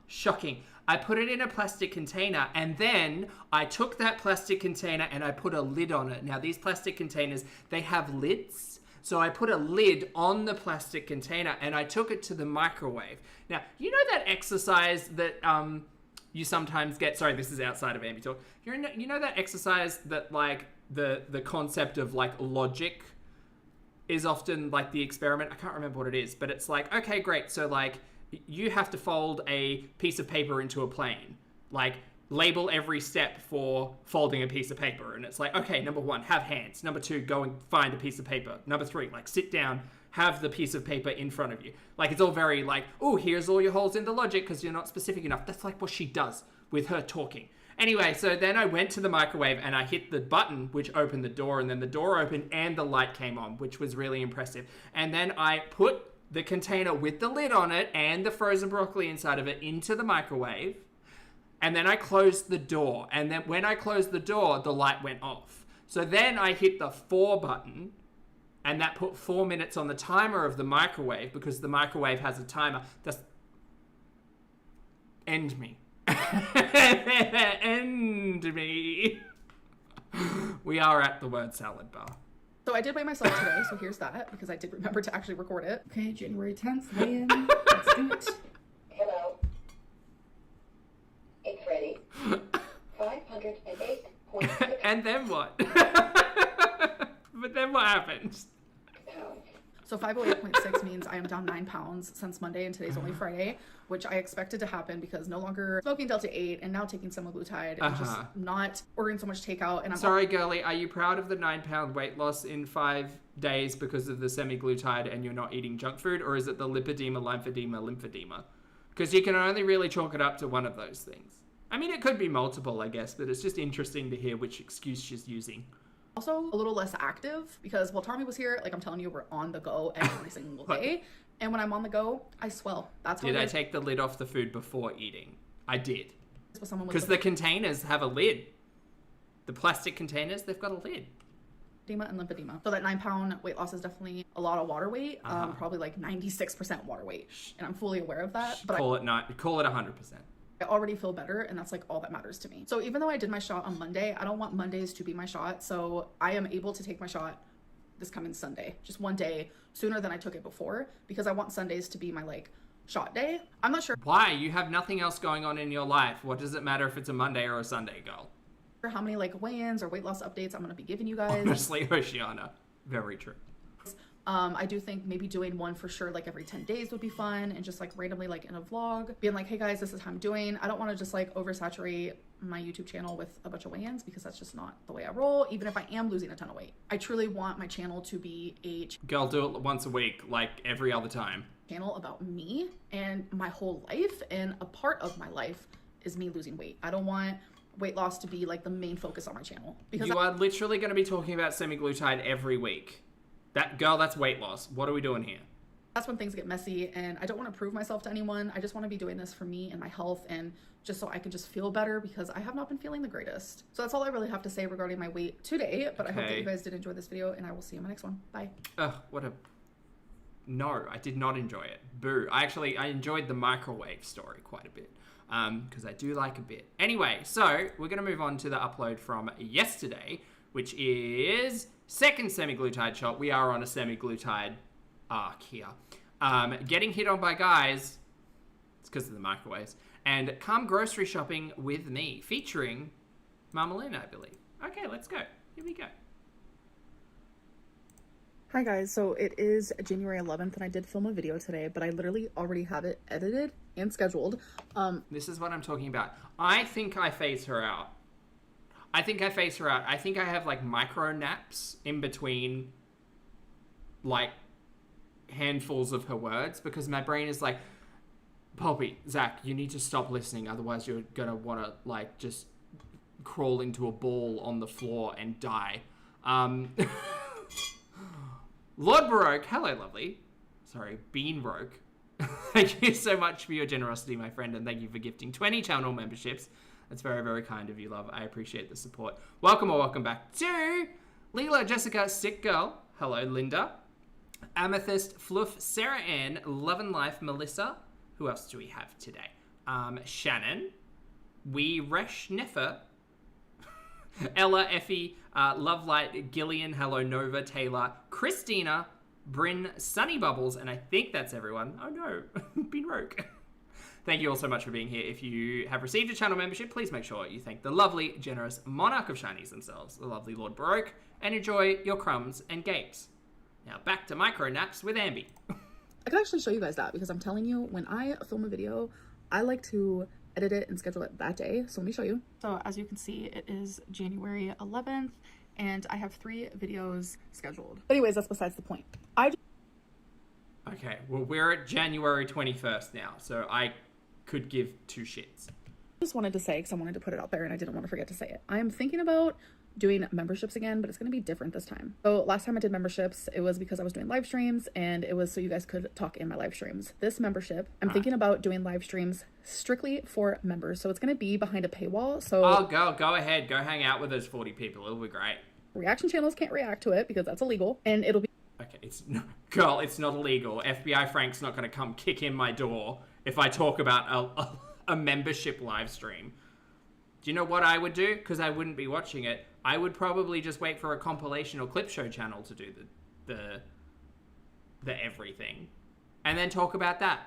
Shocking. I put it in a plastic container, and then I took that plastic container and I put a lid on it. Now these plastic containers, they have lids. So I put a lid on the plastic container and I took it to the microwave. Now, you know that exercise that you sometimes get... Sorry, this is outside of Ambi Talk. You know that exercise that, like, the concept of, like, logic is often, like, the experiment? I can't remember what it is, but it's like, okay, great. So, like, you have to fold a piece of paper into a plane. Like... label every step for folding a piece of paper. And it's like, okay, number 1, have hands. Number 2, go and find a piece of paper. Number 3, like sit down, have the piece of paper in front of you. Like it's all very like, oh, here's all your holes in the logic because you're not specific enough. That's like what she does with her talking. Anyway, so then I went to the microwave and I hit the button, which opened the door, and then the door opened and the light came on, which was really impressive. And then I put the container with the lid on it and the frozen broccoli inside of it into the microwave. And then I closed the door. And then when I closed the door, the light went off. So then I hit the 4 button, and that put 4 minutes on the timer of the microwave, because the microwave has a timer. Just end me. End me. We are at the word salad bar. So I did weigh myself today, so here's that, because I did remember to actually record it. Okay, January 10th, weigh in. Let's do it. Hello. It's ready. 508.6 And then what? But then what happened? pounds. So 508.6 means I am down 9 pounds since Monday, and today's only Friday, which I expected to happen because no longer smoking Delta 8 and now taking semaglutide and just not ordering so much takeout. And I'm sorry, girly, are you proud of the 9-pound weight loss in 5 days because of the semaglutide and you're not eating junk food? Or is it the lipedema, lymphedema? Because you can only really chalk it up to one of those things. I mean, it could be multiple, I guess, but it's just interesting to hear which excuse she's using. Also a little less active because while Tommy was here, like I'm telling you, we're on the go every single day. And when I'm on the go, I swell. That's how Did I take the lid off the food before eating? I did. Because the the containers have a lid. The plastic containers, they've got a lid. edema and lymphedema. So that 9-pound weight loss is definitely a lot of water weight, probably like 96% water weight. And I'm fully aware of that. But Call it 100%. I already feel better, and that's like all that matters to me. So even though I did my shot on Monday, I don't want Mondays to be my shot. So I am able to take my shot this coming Sunday, just one day sooner than I took it before, because I want Sundays to be my like shot day. I'm not sure Why? You have nothing else going on in your life. What does it matter if it's a Monday or a Sunday, girl? how many like weigh-ins or weight loss updates I'm going to be giving you guys. Honestly, Oceana. Very true. I do think maybe doing one for sure like every 10 days would be fun, and just like randomly like in a vlog being like, hey guys, this is how I'm doing. I don't want to just like oversaturate my YouTube channel with a bunch of weigh-ins, because that's just not the way I roll, even if I am losing a ton of weight. I truly want my channel to be a Girl, do it once a week, like every other time. channel about me and my whole life, and a part of my life is me losing weight. I don't want weight loss to be like the main focus on my channel, because You are literally going to be talking about semaglutide every week. That's weight loss. What are we doing here? that's when things get messy, and I don't want to prove myself to anyone. I just want to be doing this for me and my health, and just so I can just feel better, because I have not been feeling the greatest. So that's all I really have to say regarding my weight today, but I hope that you guys did enjoy this video, and I will see you in my next one. Bye. Ugh, what a... No, I did not enjoy it. Boo. I enjoyed the microwave story quite a bit, because I do like a bit. Anyway, so we're going to move on to the upload from yesterday, which is second semaglutide shot. We are on a semaglutide arc here. Getting hit on by guys, it's because of the microwaves, and come grocery shopping with me, featuring Marmalina, I believe. Okay, let's go. Here we go. Hi guys, so it is January 11th and I did film a video today, but I literally already have it edited and scheduled. This is what I'm talking about. I think I phase her out. I think I have like micro naps in between like handfuls of her words, because my brain is like, Poppy, Zach, you need to stop listening, otherwise you're gonna want to like just crawl into a ball on the floor and die. Lord Baroque, hello lovely. Sorry, Bean Roke. Thank you so much for your generosity, my friend, and thank you for gifting 20 channel memberships. That's very, very kind of you, love. I appreciate the support. Welcome or welcome back to Leela, Jessica, Sick Girl. Hello, Linda. Amethyst, Fluff, Sarah Ann, Love and Life, Melissa. Who else do we have today? Shannon. Resh Neffer. Ella, Effie, Lovelight, Gillian, hello, Nova, Taylor, Christina, Bryn, Sunny Bubbles, and I think that's everyone. Oh no, Bean Roke. Thank you all so much for being here. If you have received a channel membership, please make sure you thank the lovely, generous monarch of shinies themselves, the lovely Lord Baroque, and enjoy your crumbs and gapes. Now back to micro naps with Ambi. I could actually show you guys that, because I'm telling you, when I film a video, I like to edit it and schedule it that day. So let me show you. So as you can see, it is January 11th and I have 3 videos scheduled. But anyways, that's besides the point. Okay, well, we're at January 21st now, so I could give 2 shits. Just wanted to say, because I wanted to put it out there and I didn't want to forget to say it, I am thinking about doing memberships again, but it's going to be different this time. So last time I did memberships, it was because I was doing live streams, and it was so you guys could talk in my live streams. This membership, I'm thinking about doing live streams strictly for members, so it's going to be behind a paywall. So go ahead, go hang out with those 40 people. It'll be great. Reaction channels can't react to it because that's illegal, and it'll be okay. It's not illegal. FBI Frank's not going to come kick in my door if I talk about a membership live stream. Do you know what I would do? Because I wouldn't be watching it. I would probably just wait for a compilation or clip show channel to do the everything, and then talk about that.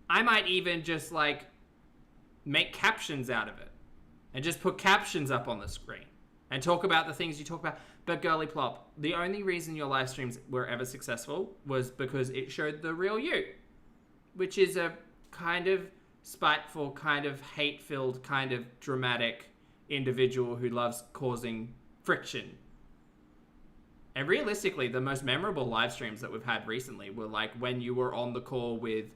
I might even just like make captions out of it and just put captions up on the screen. and talk about the things you talk about. But Girly Plop, the only reason your live streams were ever successful was because it showed the real you, which is a kind of spiteful, kind of hate-filled, kind of dramatic individual who loves causing friction. And realistically, the most memorable live streams that we've had recently were like when you were on the call with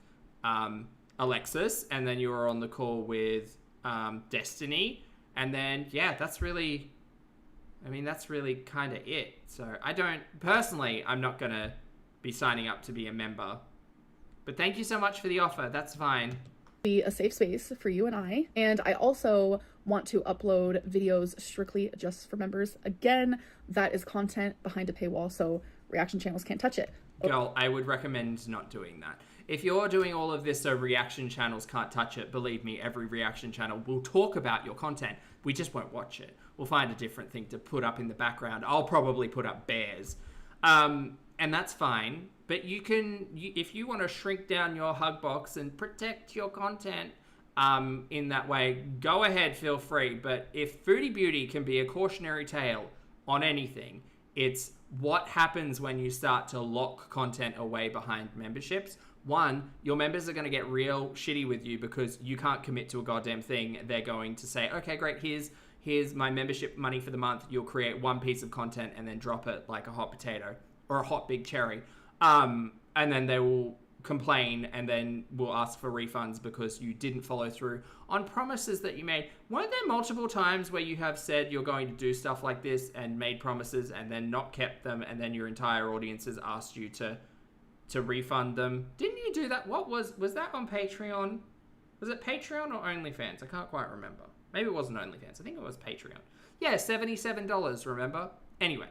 Alexis, and then you were on the call with Destiny, and then that's really kind of it. So I'm not gonna be signing up to be a member, but thank you so much for the offer. That's fine. Be a safe space for you and I also want to upload videos strictly just for members. Again, that is content behind a paywall, so reaction channels can't touch it. Girl, I would recommend not doing that. If you're doing all of this so reaction channels can't touch it, believe me, every reaction channel will talk about your content. We just won't watch it. We'll find a different thing to put up in the background. I'll probably put up bears. And that's fine. But if you want to shrink down your hug box and protect your content in that way, go ahead, feel free. But if Foodie Beauty can be a cautionary tale on anything, it's what happens when you start to lock content away behind memberships. One, your members are going to get real shitty with you because you can't commit to a goddamn thing. They're going to say, okay, great, here's my membership money for the month. You'll create one piece of content and then drop it like a hot potato or a hot big cherry. And then they will complain and then will ask for refunds because you didn't follow through on promises that you made. Weren't there multiple times where you have said you're going to do stuff like this and made promises and then not kept them, and then your entire audience has asked you to refund them? Didn't you do that? What was that on Patreon? Was it Patreon or OnlyFans? I can't quite remember. Maybe it wasn't OnlyFans. I think it was Patreon. Yeah, $77, remember? Anyway.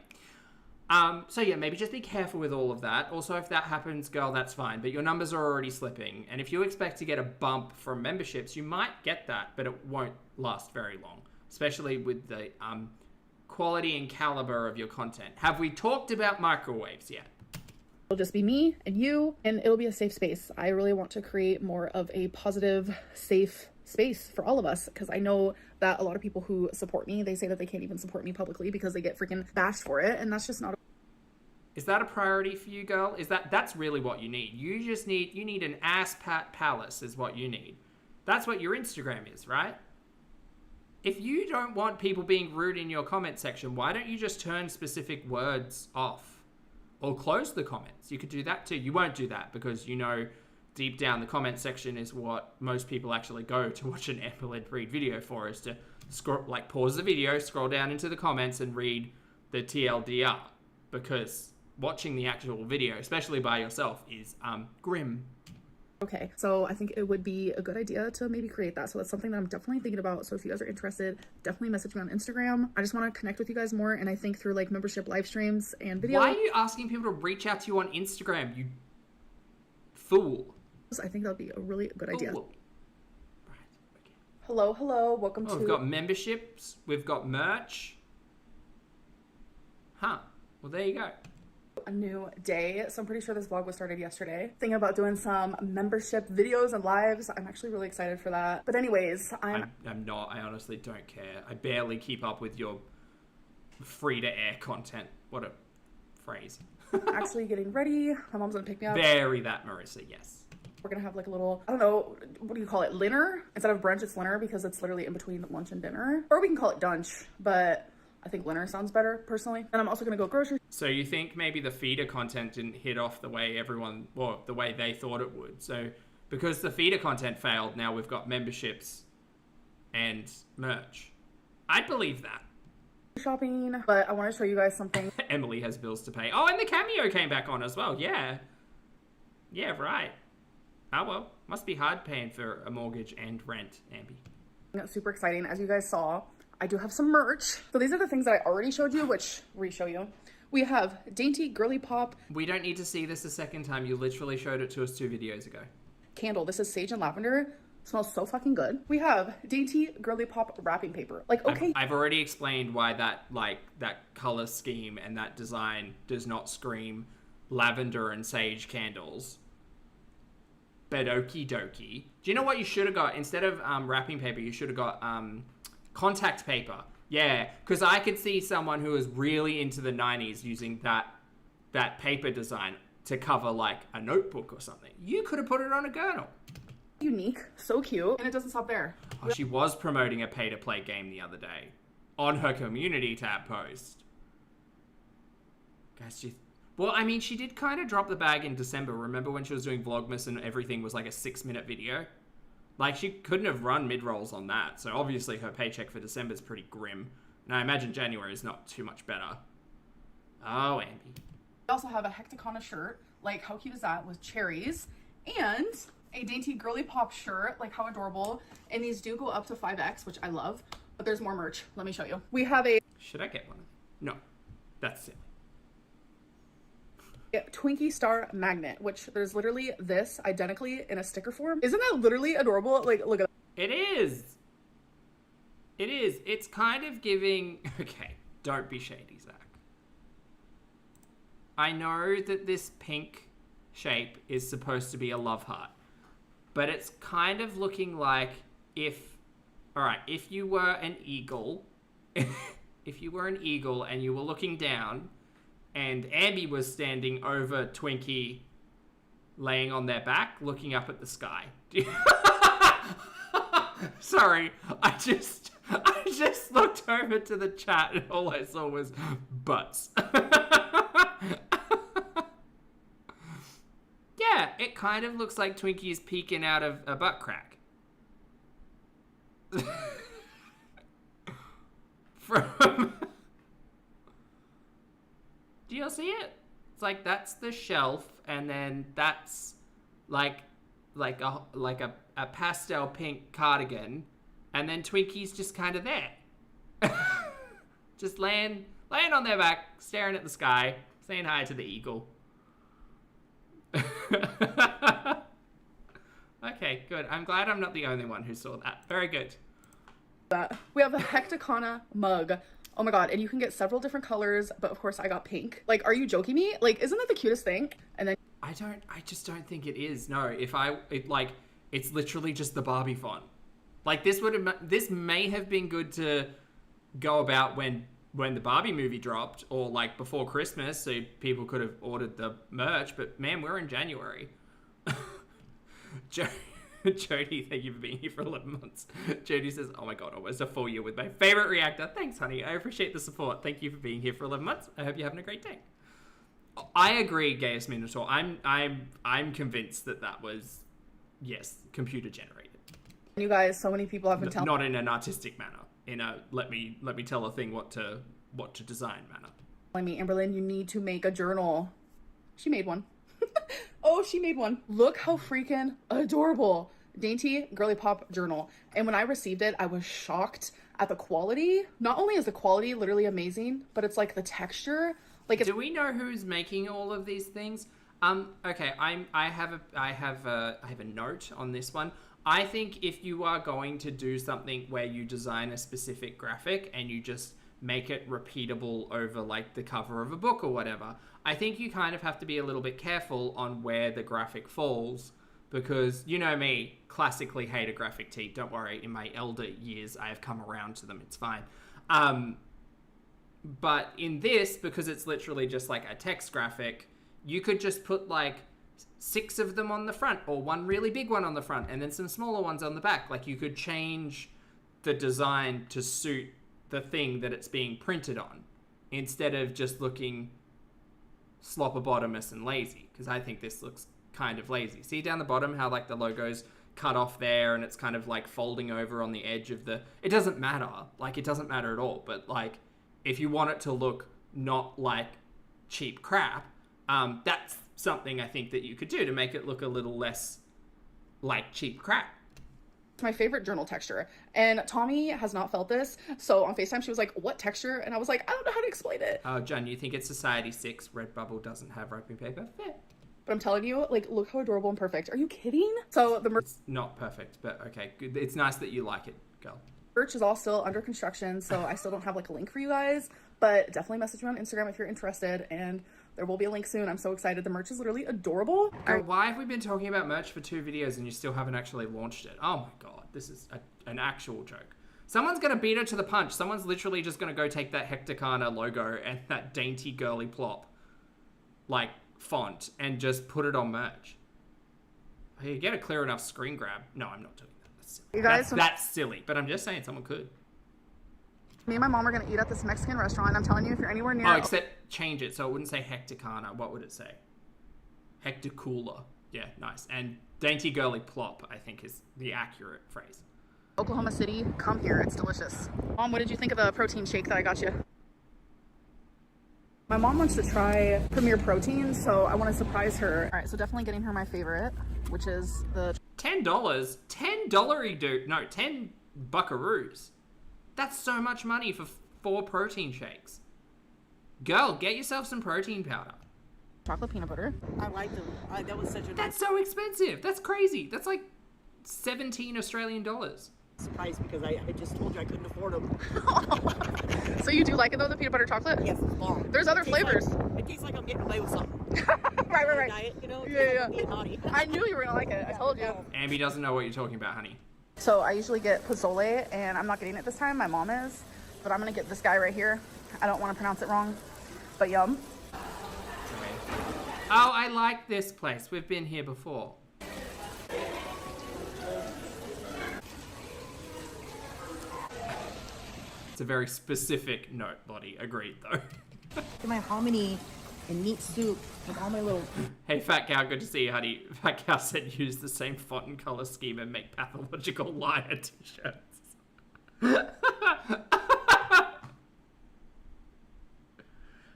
So yeah, maybe just be careful with all of that. Also, if that happens, girl, that's fine. But your numbers are already slipping. And if you expect to get a bump from memberships, you might get that, but it won't last very long. Especially with the quality and caliber of your content. Have we talked about microwaves yet? It'll just be me and you, and it'll be a safe space. I really want to create more of a positive, safe space for all of us, because I know that a lot of people who support me, they say that they can't even support me publicly because they get freaking bashed for it, and that's just not. Is that a priority for you, girl? That's really what you need? You need an ass pat palace is what you need. That's what your Instagram is, right? If you don't want people being rude in your comment section, why don't you just turn specific words off? Or close the comments. You could do that too. You won't do that because you know deep down the comment section is what most people actually go to watch an Amberlynn Reid video for, is to pause the video, scroll down into the comments and read the TLDR, because watching the actual video, especially by yourself, is grim. Okay, so I think it would be a good idea to maybe create that. So that's something that I'm definitely thinking about. So if you guys are interested, definitely message me on Instagram. I just want to connect with you guys more, and I think through like membership live streams and videos. Why are you asking people to reach out to you on Instagram, you fool? I think that would be a really good idea. Right, okay. Hello, welcome to... We've got memberships, we've got merch. Well, there you go. A new day, so I'm pretty sure this vlog was started yesterday. Thinking about doing some membership videos and lives. I'm actually really excited for that. But anyways, I'm not. I honestly don't care. I barely keep up with your free to air content. What a phrase. actually getting ready. My mom's gonna pick me up. Very that, Marissa, yes. We're gonna have like a little, I don't know, what do you call it? Dinner? Instead of brunch, it's dinner because it's literally in between lunch and dinner. Or we can call it dunch, but I think dinner sounds better personally. And I'm also gonna go grocery. So you think maybe the feeder content didn't hit off the way the way they thought it would. So because the feeder content failed, now we've got memberships and merch. I believe that. Shopping, but I want to show you guys something. Emily has bills to pay. Oh, and the cameo came back on as well. Yeah, right. Oh well, must be hard paying for a mortgage and rent, Ambi. Super exciting. As you guys saw, I do have some merch. So these are the things that I already showed you, which re-show you. We have Dainty Girly Pop. We don't need to see this a second time. You literally showed it to us 2 videos ago. Candle. This is sage and lavender. Smells so fucking good. We have Dainty Girly Pop wrapping paper. Like, okay. I've already explained why that color scheme and that design does not scream lavender and sage candles. But okie dokie. Do you know what you should have got? Instead of wrapping paper, you should have got contact paper. Yeah, because I could see someone who was really into the 90s using that paper design to cover like a notebook or something. You could have put it on a girdle. Unique, so cute, and it doesn't stop there. Oh, she was promoting a pay-to-play game the other day on her community tab post. Guys, well, I mean, she did kind of drop the bag in December. Remember when she was doing Vlogmas and everything was like a 6-minute video? Like, she couldn't have run mid-rolls on that. So obviously her paycheck for December is pretty grim. And I imagine January is not too much better. Oh, Ambi. We also have a Hecticana shirt. Like, how cute is that? With cherries. And a dainty girly pop shirt. Like, how adorable. And these do go up to 5X, which I love. But there's more merch. Let me show you. We have a... Should I get one? No. That's it. Twinkie Star Magnet, which there's literally this identically in a sticker form. Isn't that literally adorable? Like, look at that. It is. It is. It's kind of giving... Okay, don't be shady, Zach. I know that this pink shape is supposed to be a love heart, but it's kind of looking like if... Alright, if you were an eagle, if you were an eagle and you were looking down, and Ambi was standing over Twinkie, laying on their back, looking up at the sky. Sorry, I just looked over to the chat and all I saw was butts. Yeah, it kind of looks like Twinkie is peeking out of a butt crack. From... Do you see it? It's like that's the shelf, and then that's like a pastel pink cardigan, and then Twinkie's just kind of there, just laying on their back, staring at the sky, saying hi to the eagle. Okay, good. I'm glad I'm not the only one who saw that. Very good. We have a Hecticana mug. Oh my god, and you can get several different colors, but of course I got pink. Like, are you joking me? Like, isn't that the cutest thing? And then I just don't think it is. No, it's literally just the Barbie font. Like, this may have been good to go about when the Barbie movie dropped, or like before Christmas, so people could have ordered the merch, but man, we're in January. Jody, thank you for being here for 11 months. Jody says, oh my god, almost a full year with my favorite reactor. Thanks, honey. I appreciate the support. Thank you for being here for 11 months. I hope you're having a great day. I agree, Gaius Minotaur. I'm convinced that was, yes, computer generated. You guys, so many people have been telling not in an artistic manner. In a let me tell a thing what to design manner. me, Amberlynn, you need to make a journal. She made one. Oh, she made one. Look how freaking adorable. Dainty girly pop journal. And when I received it, I was shocked at the quality. Not only is the quality literally amazing, but it's like the texture. Like, it's... Do we know who's making all of these things? Okay, I have a note on this one. I think if you are going to do something where you design a specific graphic and you just make it repeatable over like the cover of a book or whatever, I think you kind of have to be a little bit careful on where the graphic falls, because you know me, classically hate a graphic tee. Don't worry, in my elder years I have come around to them. It's fine. But in this, because it's literally just like a text graphic, you could just put like 6 of them on the front, or one really big one on the front and then some smaller ones on the back. Like, you could change the design to suit the thing that it's being printed on, instead of just looking slopper-bottomous and lazy, because I think this looks kind of lazy. See down the bottom how like the logo's cut off there and it's kind of like folding over on the edge of the... It doesn't matter. Like, it doesn't matter at all. But like, if you want it to look not like cheap crap, that's something I think that you could do to make it look a little less like cheap crap. It's my favorite journal texture, and Tommy has not felt this, so on FaceTime she was like, what texture? And I was like, I don't know how to explain it. Oh, John, you think it's Society 6, Redbubble doesn't have wrapping paper? Fair. But I'm telling you, like, look how adorable and perfect. Are you kidding? So the merch... It's not perfect, but okay, good. It's nice that you like it, girl. Merch is all still under construction, so I still don't have like a link for you guys, but definitely message me on Instagram if you're interested, and there will be a link soon. I'm so excited. The merch is literally adorable. Girl, why have we been talking about merch for 2 videos and you still haven't actually launched it? Oh my god, this is an actual joke. Someone's going to beat her to the punch. Someone's literally just going to go take that Hecticana logo and that dainty girly plop, like, font, and just put it on merch. You get a clear enough screen grab. No, I'm not doing that. That's silly. You guys, that's silly, but I'm just saying someone could. Me and my mom are going to eat at this Mexican restaurant. I'm telling you, if you're anywhere near... Oh, except change it so it wouldn't say Hecticana. What would it say? Hecticooler. Yeah, nice. And dainty girly plop, I think, is the accurate phrase. Oklahoma City, come here. It's delicious. Mom, what did you think of the protein shake that I got you? My mom wants to try Premier Protein, so I want to surprise her. All right, so definitely getting her my favorite, which is the... $10? $10 dude. No, 10 buckaroos. That's so much money for 4 protein shakes. Girl, get yourself some protein powder. Chocolate peanut butter. I like them. That was such a That's so expensive. That's crazy. That's like 17 Australian dollars. surprise because I just told you I couldn't afford them. So you do like it though, the peanut butter chocolate? Yes, it's bomb. There's other flavors. It tastes like I'm getting away with something. Right. Diet, you know? Yeah. Being naughty. I knew you were gonna like it. I told you. Ambi doesn't know what you're talking about, honey. So I usually get pozole, and I'm not getting it this time. My mom is, but I'm gonna get this guy right here. I don't want to pronounce it wrong, but yum. Oh, I like this place. We've been here before. It's a very specific note, Lottie. Agreed, though. My hominy and meat soup with all my little... Hey, Fat Cow, good to see you, honey. Fat Cow said use the same font and color scheme and make pathological liar t-shirts.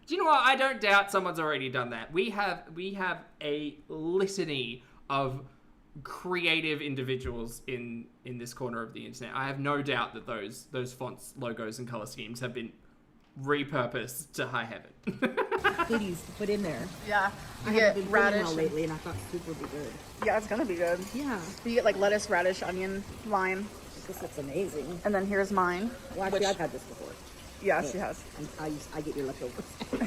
Do you know what? I don't doubt someone's already done that. We have a litany of creative individuals in this corner of the internet. I have no doubt that those fonts, logos, and color schemes have been repurposed to high heaven. goodies to put in there. Yeah, I you haven't get been radish. radish lately, and I thought soup would be good. Yeah, it's gonna be good. Yeah, You get like lettuce, radish, onion, lime, this looks amazing. and then here's mine. Well, actually, I've had this before. Yeah, she has. I get your leftovers.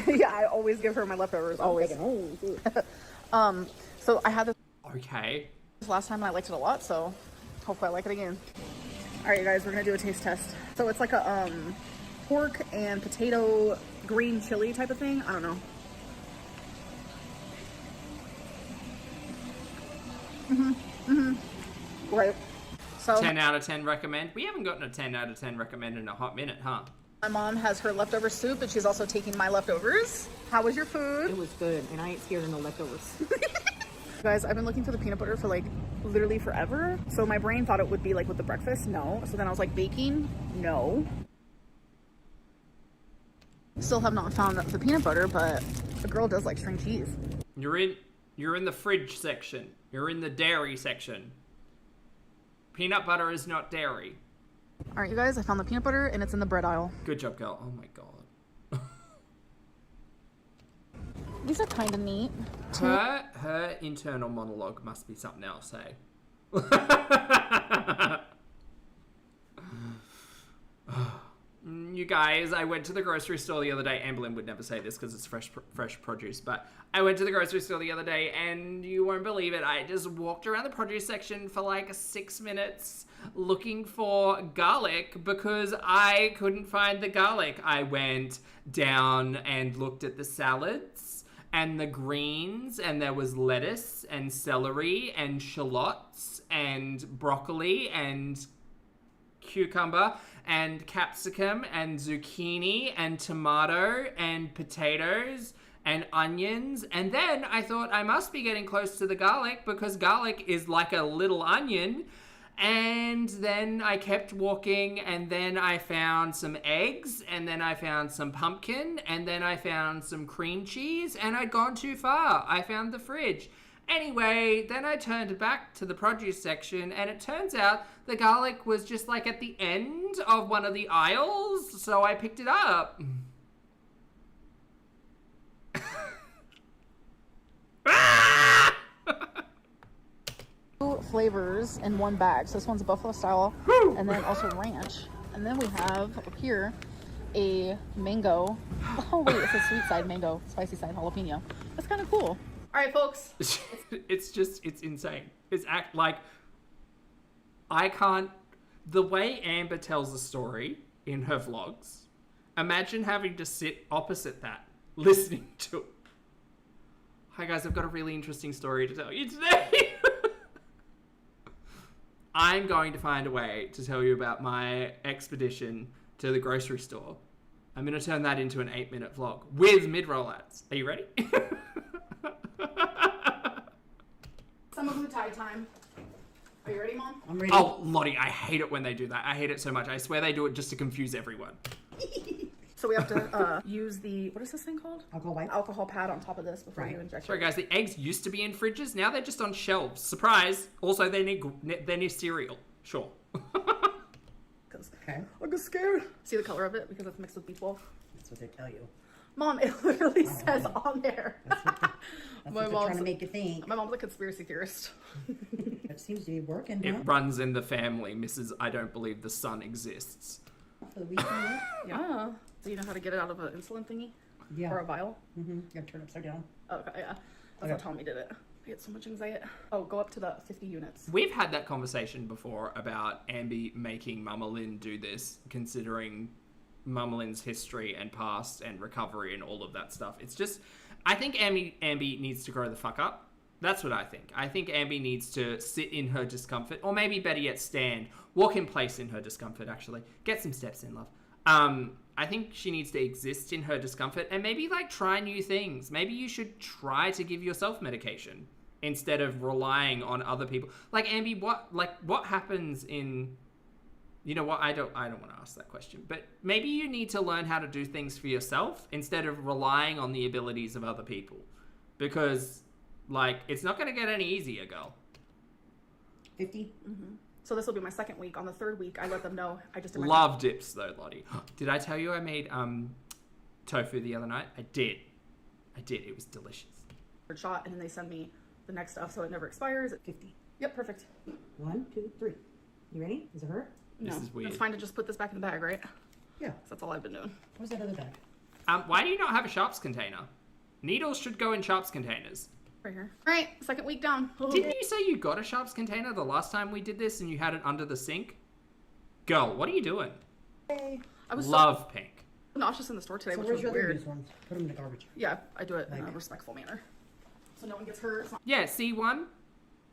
Yeah, I always give her my leftovers. Always. Taking home, too. So I had this Okay. last time and I liked it a lot, so hopefully I like it again. All right, you guys, we're gonna do a taste test. So it's like a pork and potato green chili type of thing. I don't know. Right. So 10 out of 10 recommend. We haven't gotten a 10 out of 10 recommend in a hot minute, huh? my mom has her leftover soup, and she's also taking my leftovers. How was your food? It was good, and I ain't scared of no leftovers. Guys, I've been looking for the peanut butter for like literally forever. So my brain thought it would be like with the breakfast. No. So then I was like, baking? No. Still have not found the peanut butter, but the girl does like string cheese. You're in the fridge section. You're in the dairy section. Peanut butter is not dairy. All right, you guys, I found the peanut butter and it's in the bread aisle. Good job, girl. Oh my god. These are kind of neat. Her internal monologue must be something else, hey? You guys, I went to the grocery store the other day. Amberlynn would never say this because it's fresh produce, but I went to the grocery store the other day and you won't believe it. I just walked around the produce section for like 6 minutes looking for garlic because I couldn't find the garlic. I went down and looked at the salads and the greens, and there was lettuce and celery and shallots and broccoli and cucumber and capsicum and zucchini and tomato and potatoes and onions. And then I thought I must be getting close to the garlic because garlic is like a little onion. And then I kept walking, and then I found some eggs, and then I found some pumpkin, and then I found some cream cheese, and I'd gone too far. I found the fridge. Anyway, then I turned back to the produce section, and it turns out the garlic was just like at the end of one of the aisles, so I picked it up. Two flavors in one bag. So this one's buffalo style and then also ranch. And then we have up here a mango. Oh wait, it's a sweet side mango, spicy side jalapeno. That's kind of cool. All right, folks. It's insane. It's like, I can't The way Amber tells a story in her vlogs, imagine having to sit opposite that, listening to it. Hi guys, I've got a really interesting story to tell you today. I'm going to find a way to tell you about my expedition to the grocery store. I'm going to turn that into an 8-minute vlog with mid-roll ads. Are you ready? Semaglutide time. Are you ready, Mom? I'm ready. Oh, Lottie, I hate it when they do that. I hate it so much. I swear they do it just to confuse everyone. So we have to use the, what is this thing called? Alcohol wipe. Alcohol pad on top of this before Right. you inject Sorry it. guys, the eggs used to be in fridges. Now they're just on shelves. Surprise. Also, they need cereal. Sure. Okay. I get scared. See the color of it because it's mixed with beef wolf? That's what they tell you. Mom, it literally says on there. That's what My they're trying mom's- to make you think. My mom's a conspiracy theorist. It seems to be working, It huh? runs in the family, Mrs. I don't believe the sun exists. For the weekend. Yeah. Do you know how to get it out of an insulin thingy? Yeah. Or a vial? Mm-hmm. You gotta turn upside down. Okay, yeah. That's Okay. how Tommy did it. I get so much anxiety. Oh, go up to the 50 units. We've had that conversation before about Ambi making Mama Lynn do this, considering Mama Lynn's history and past and recovery and all of that stuff. It's just, I think Ambi needs to grow the fuck up. That's what I think. I think Ambi needs to sit in her discomfort, or maybe better yet, stand, walk in place in her discomfort, actually. Get some steps in, love. I think she needs to exist in her discomfort and maybe like try new things. Maybe you should try to give yourself medication instead of relying on other people. Like Ambi, what happens in, you know what? I don't want to ask that question, but maybe you need to learn how to do things for yourself instead of relying on the abilities of other people, because like it's not going to get any easier, girl. 50? So this will be my second week. On the third week, I let them know. I just did my Love dips though, Lottie. Did I tell you I made tofu the other night? I did. It was delicious. third shot, and then they send me the next stuff so it never expires. 50. Yep, perfect. 1, 2, 3. You ready? Does it hurt? This No, is weird. it's fine to just put this back in the bag, right? Yeah. 'Cause that's all I've been doing. Where's that other bag? Why do you not have a sharps container? Needles should go in sharps containers. Right here. All right, second week down. Didn't you say you got a sharps container the last time we did this and you had it under the sink? Girl, what are you doing? I was Love pink. so nauseous in the store today, So which where's was your other weird. used ones? Put them in the garbage. Yeah, I do it in a Like- respectful manner. So no one gets hurt. It's not Yeah, C1.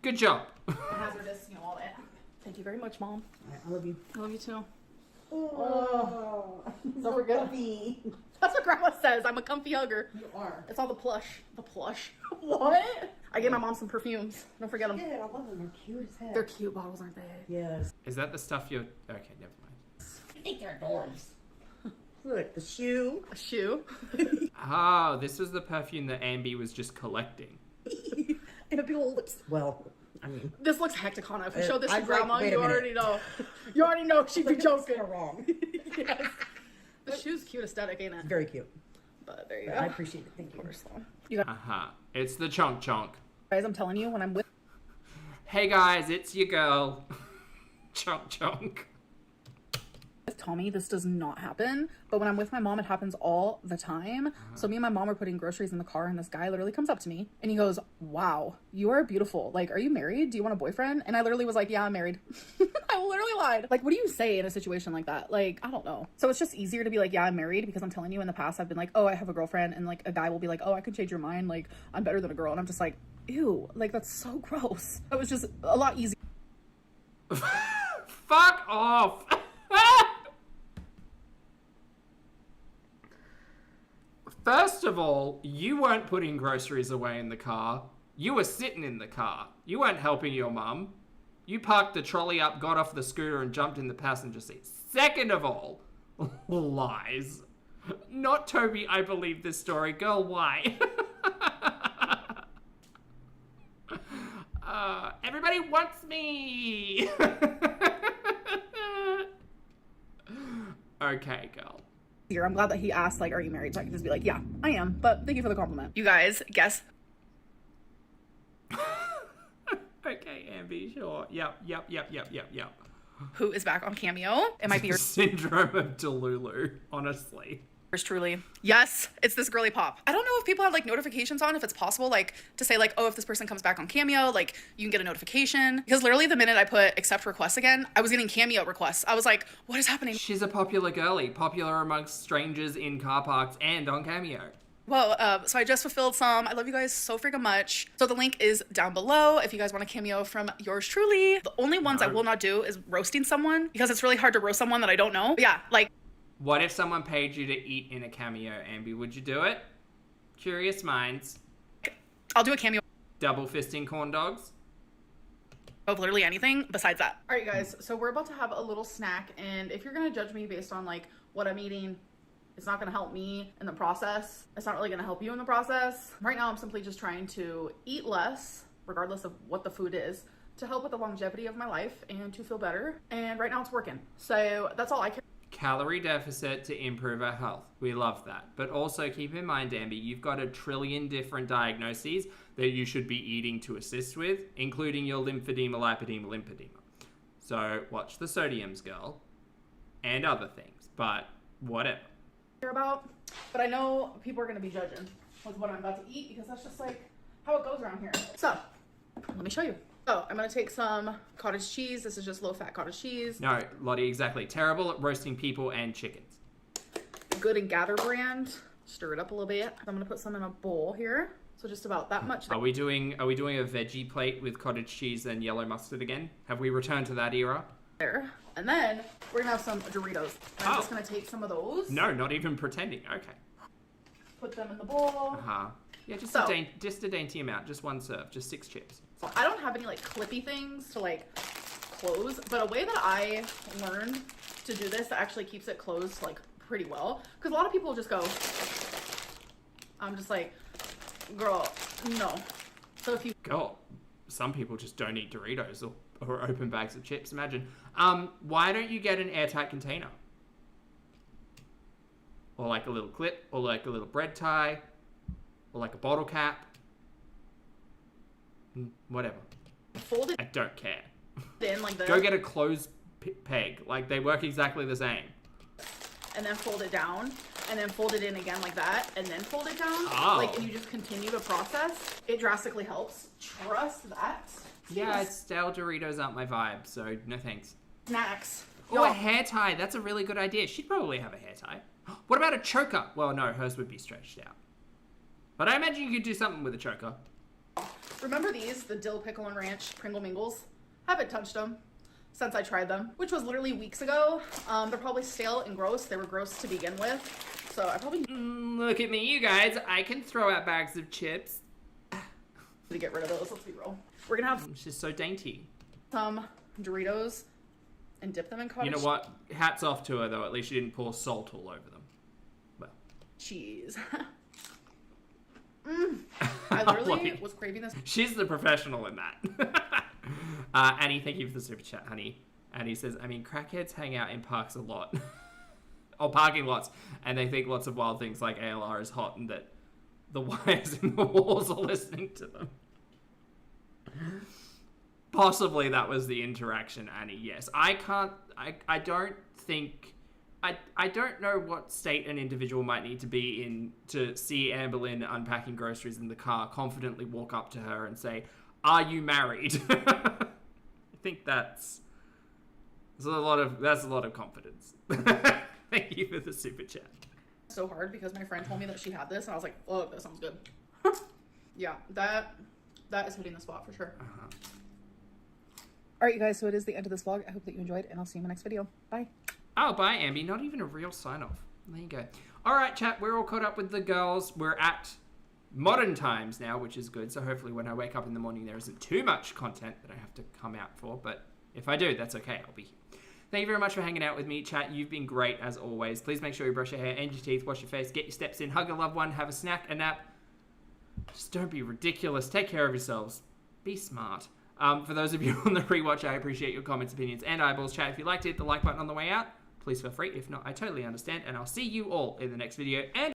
Good job. hazardous, you know, all that. Thank you very much, Mom. I love you. I love you too. Oh, So we're good. comfy. That's what Grandma says. I'm a comfy hugger. You are. It's all the plush. The plush. What? I gave my mom some perfumes. Don't forget them. Yeah, I love them. They're cute as heck. They're cute bottles, aren't they? Yes. Is that the stuff you're... Okay, never mind. I think they're dwarves. Look, the shoe. A shoe. Oh, this was the perfume that Ambi was just collecting. And a big old lips. Well, I mean, This looks hectic, Hannah. If we show this to I'd like- Grandma, wait a you minute. already know. You already know she'd be joking. they're wrong. Yes. The shoe's cute aesthetic, ain't it? Very cute. But there you I go. appreciate it. Thank you. You It's the chonk chonk. guys, I'm telling you, when I'm with Hey guys, it's your girl. Chonk chonk. Tommy, this does not happen. But when I'm with my mom, it happens all the time. So me and my mom were putting groceries in the car, and this guy literally comes up to me and he goes, "Wow, you are beautiful. Like, are you married? Do you want a boyfriend?" And I literally was like, "Yeah, I'm married." I literally lied. Like, what do you say in a situation like that? Like, I don't know. So it's just easier to be like, "Yeah, I'm married," because I'm telling you, in the past, I've been like, "Oh, I have a girlfriend," and like a guy will be like, "Oh, I could change your mind. Like, I'm better than a girl," and I'm just like, "Ew, like that's so gross." It was just a lot easier. Fuck off. First of all, you weren't putting groceries away in the car. You were sitting in the car. You weren't helping your mum. You parked the trolley up, got off the scooter, and jumped in the passenger seat. Second of all, lies. Not Toby, I believe this story. Girl, why? Everybody wants me. Okay, girl. I'm glad that he asked, like, "Are you married?" So I can just be like, "Yeah, I am." But thank you for the compliment. You guys, guess Okay, Ambi, sure. Yep. who is back on Cameo? It might be your Syndrome of Delulu, honestly. Yours truly. Yes, it's this girly pop. I don't know if people have like notifications on, if it's possible like to say like, oh, if this person comes back on Cameo, like you can get a notification. Because literally the minute I put accept requests again, I was getting Cameo requests. I was like, what is happening? She's a popular girly, popular amongst strangers in car parks and on Cameo. Well, so I just fulfilled some. I love you guys so freaking much. So the link is down below if you guys want a Cameo from yours truly. The only ones I will not do is roasting someone, because it's really hard to roast someone that I don't know. But yeah, like. What if someone paid you to eat in a Cameo, Ambi? Would you do it? Curious minds. I'll do a Cameo Double fisting corn dogs? of literally anything besides that. All right, guys, so we're about to have a little snack, and if you're gonna judge me based on like what I'm eating, it's not gonna help me in the process. It's not really gonna help you in the process. Right now, I'm simply just trying to eat less, regardless of what the food is, to help with the longevity of my life and to feel better. And right now it's working. So that's all I care. Calorie deficit to improve our health. We love that. But also keep in mind, Ambi, you've got 1 trillion different diagnoses that you should be eating to assist with, including your lymphedema, lipedema. So watch the sodiums, girl, and other things, but whatever. About, but I know people are going to be judging with what I'm about to eat, because that's just like how it goes around here. So let me show you. Oh, I'm going to take some cottage cheese. This is just low-fat cottage cheese. No, Lottie, exactly. Terrible at roasting people and chickens. Good and Gather brand. Stir it up a little bit. I'm going to put some in a bowl here. So just about that much. Are we doing a veggie plate with cottage cheese and yellow mustard again? Have we returned to that era? There. And then we're going to have some Doritos. And I'm just going to take some of those. No, not even pretending. Okay. Put them in the bowl. Uh-huh. Yeah, just a dainty amount. Just one serve. Just 6 chips. So I don't have any like clippy things to like close, but a way that I learned to do this that actually keeps it closed like pretty well, because a lot of people just go, I'm just like, girl, no. So if you Girl, some people just don't eat Doritos or open bags of chips. Imagine. Why don't you get an airtight container? Or like a little clip, or like a little bread tie, or like a bottle cap. Whatever. fold it I don't care. in like this, Go get a closed peg. Like, they work exactly the same. and then fold it down, and then fold it in again like that, and then fold it down. Oh. Like, and you just continue the process. It drastically helps. Trust that. Yeah, stale Doritos aren't my vibe, so no thanks. Snacks. Oh, a hair tie. That's a really good idea. She'd probably have a hair tie. What about a choker? Well, no, hers would be stretched out. But I imagine you could do something with a choker. Remember these, the dill pickle and ranch Pringle Mingles? Haven't touched them since I tried them, which was literally weeks ago. They're probably stale and gross. They were gross to begin with, so I probably need Look at me, you guys. I can throw out bags of chips. to get rid of those. Let's be real. We're gonna have She's so dainty. some Doritos and dip them in cottage You know what? Hats off to her, though. At least she didn't pour salt all over them. Well. cheese. I literally was craving this. She's the professional in that. Annie, thank you for the super chat, honey. Annie says, I mean, crackheads hang out in parks a lot. Or parking lots. And they think lots of wild things like ALR is hot and that the wires in the walls are listening to them. Possibly that was the interaction, Annie. Yes. I don't know what state an individual might need to be in to see Amberlynn unpacking groceries in the car, confidently walk up to her and say, are you married? I think that's a lot of confidence. Thank you for the super chat. So hard because my friend told me that she had this and I was like, oh, that sounds good. Yeah, that is hitting the spot for sure. All right, you guys, so it is the end of this vlog. I hope that you enjoyed, and I'll see you in my next video. Bye. Oh, bye, Ambi. Not even a real sign-off. There you go. All right, chat. We're all caught up with the girls. We're at modern times now, which is good. So hopefully when I wake up in the morning, there isn't too much content that I have to come out for. But if I do, that's okay. I'll be here. Thank you very much for hanging out with me, chat. You've been great, as always. Please make sure you brush your hair and your teeth, wash your face, get your steps in, hug a loved one, have a snack, a nap. Just don't be ridiculous. Take care of yourselves. Be smart. For those of you on the rewatch, I appreciate your comments, opinions, and eyeballs. Chat, if you liked it, hit the like button on the way out. Please feel free. If not, I totally understand. And I'll see you all in the next video. And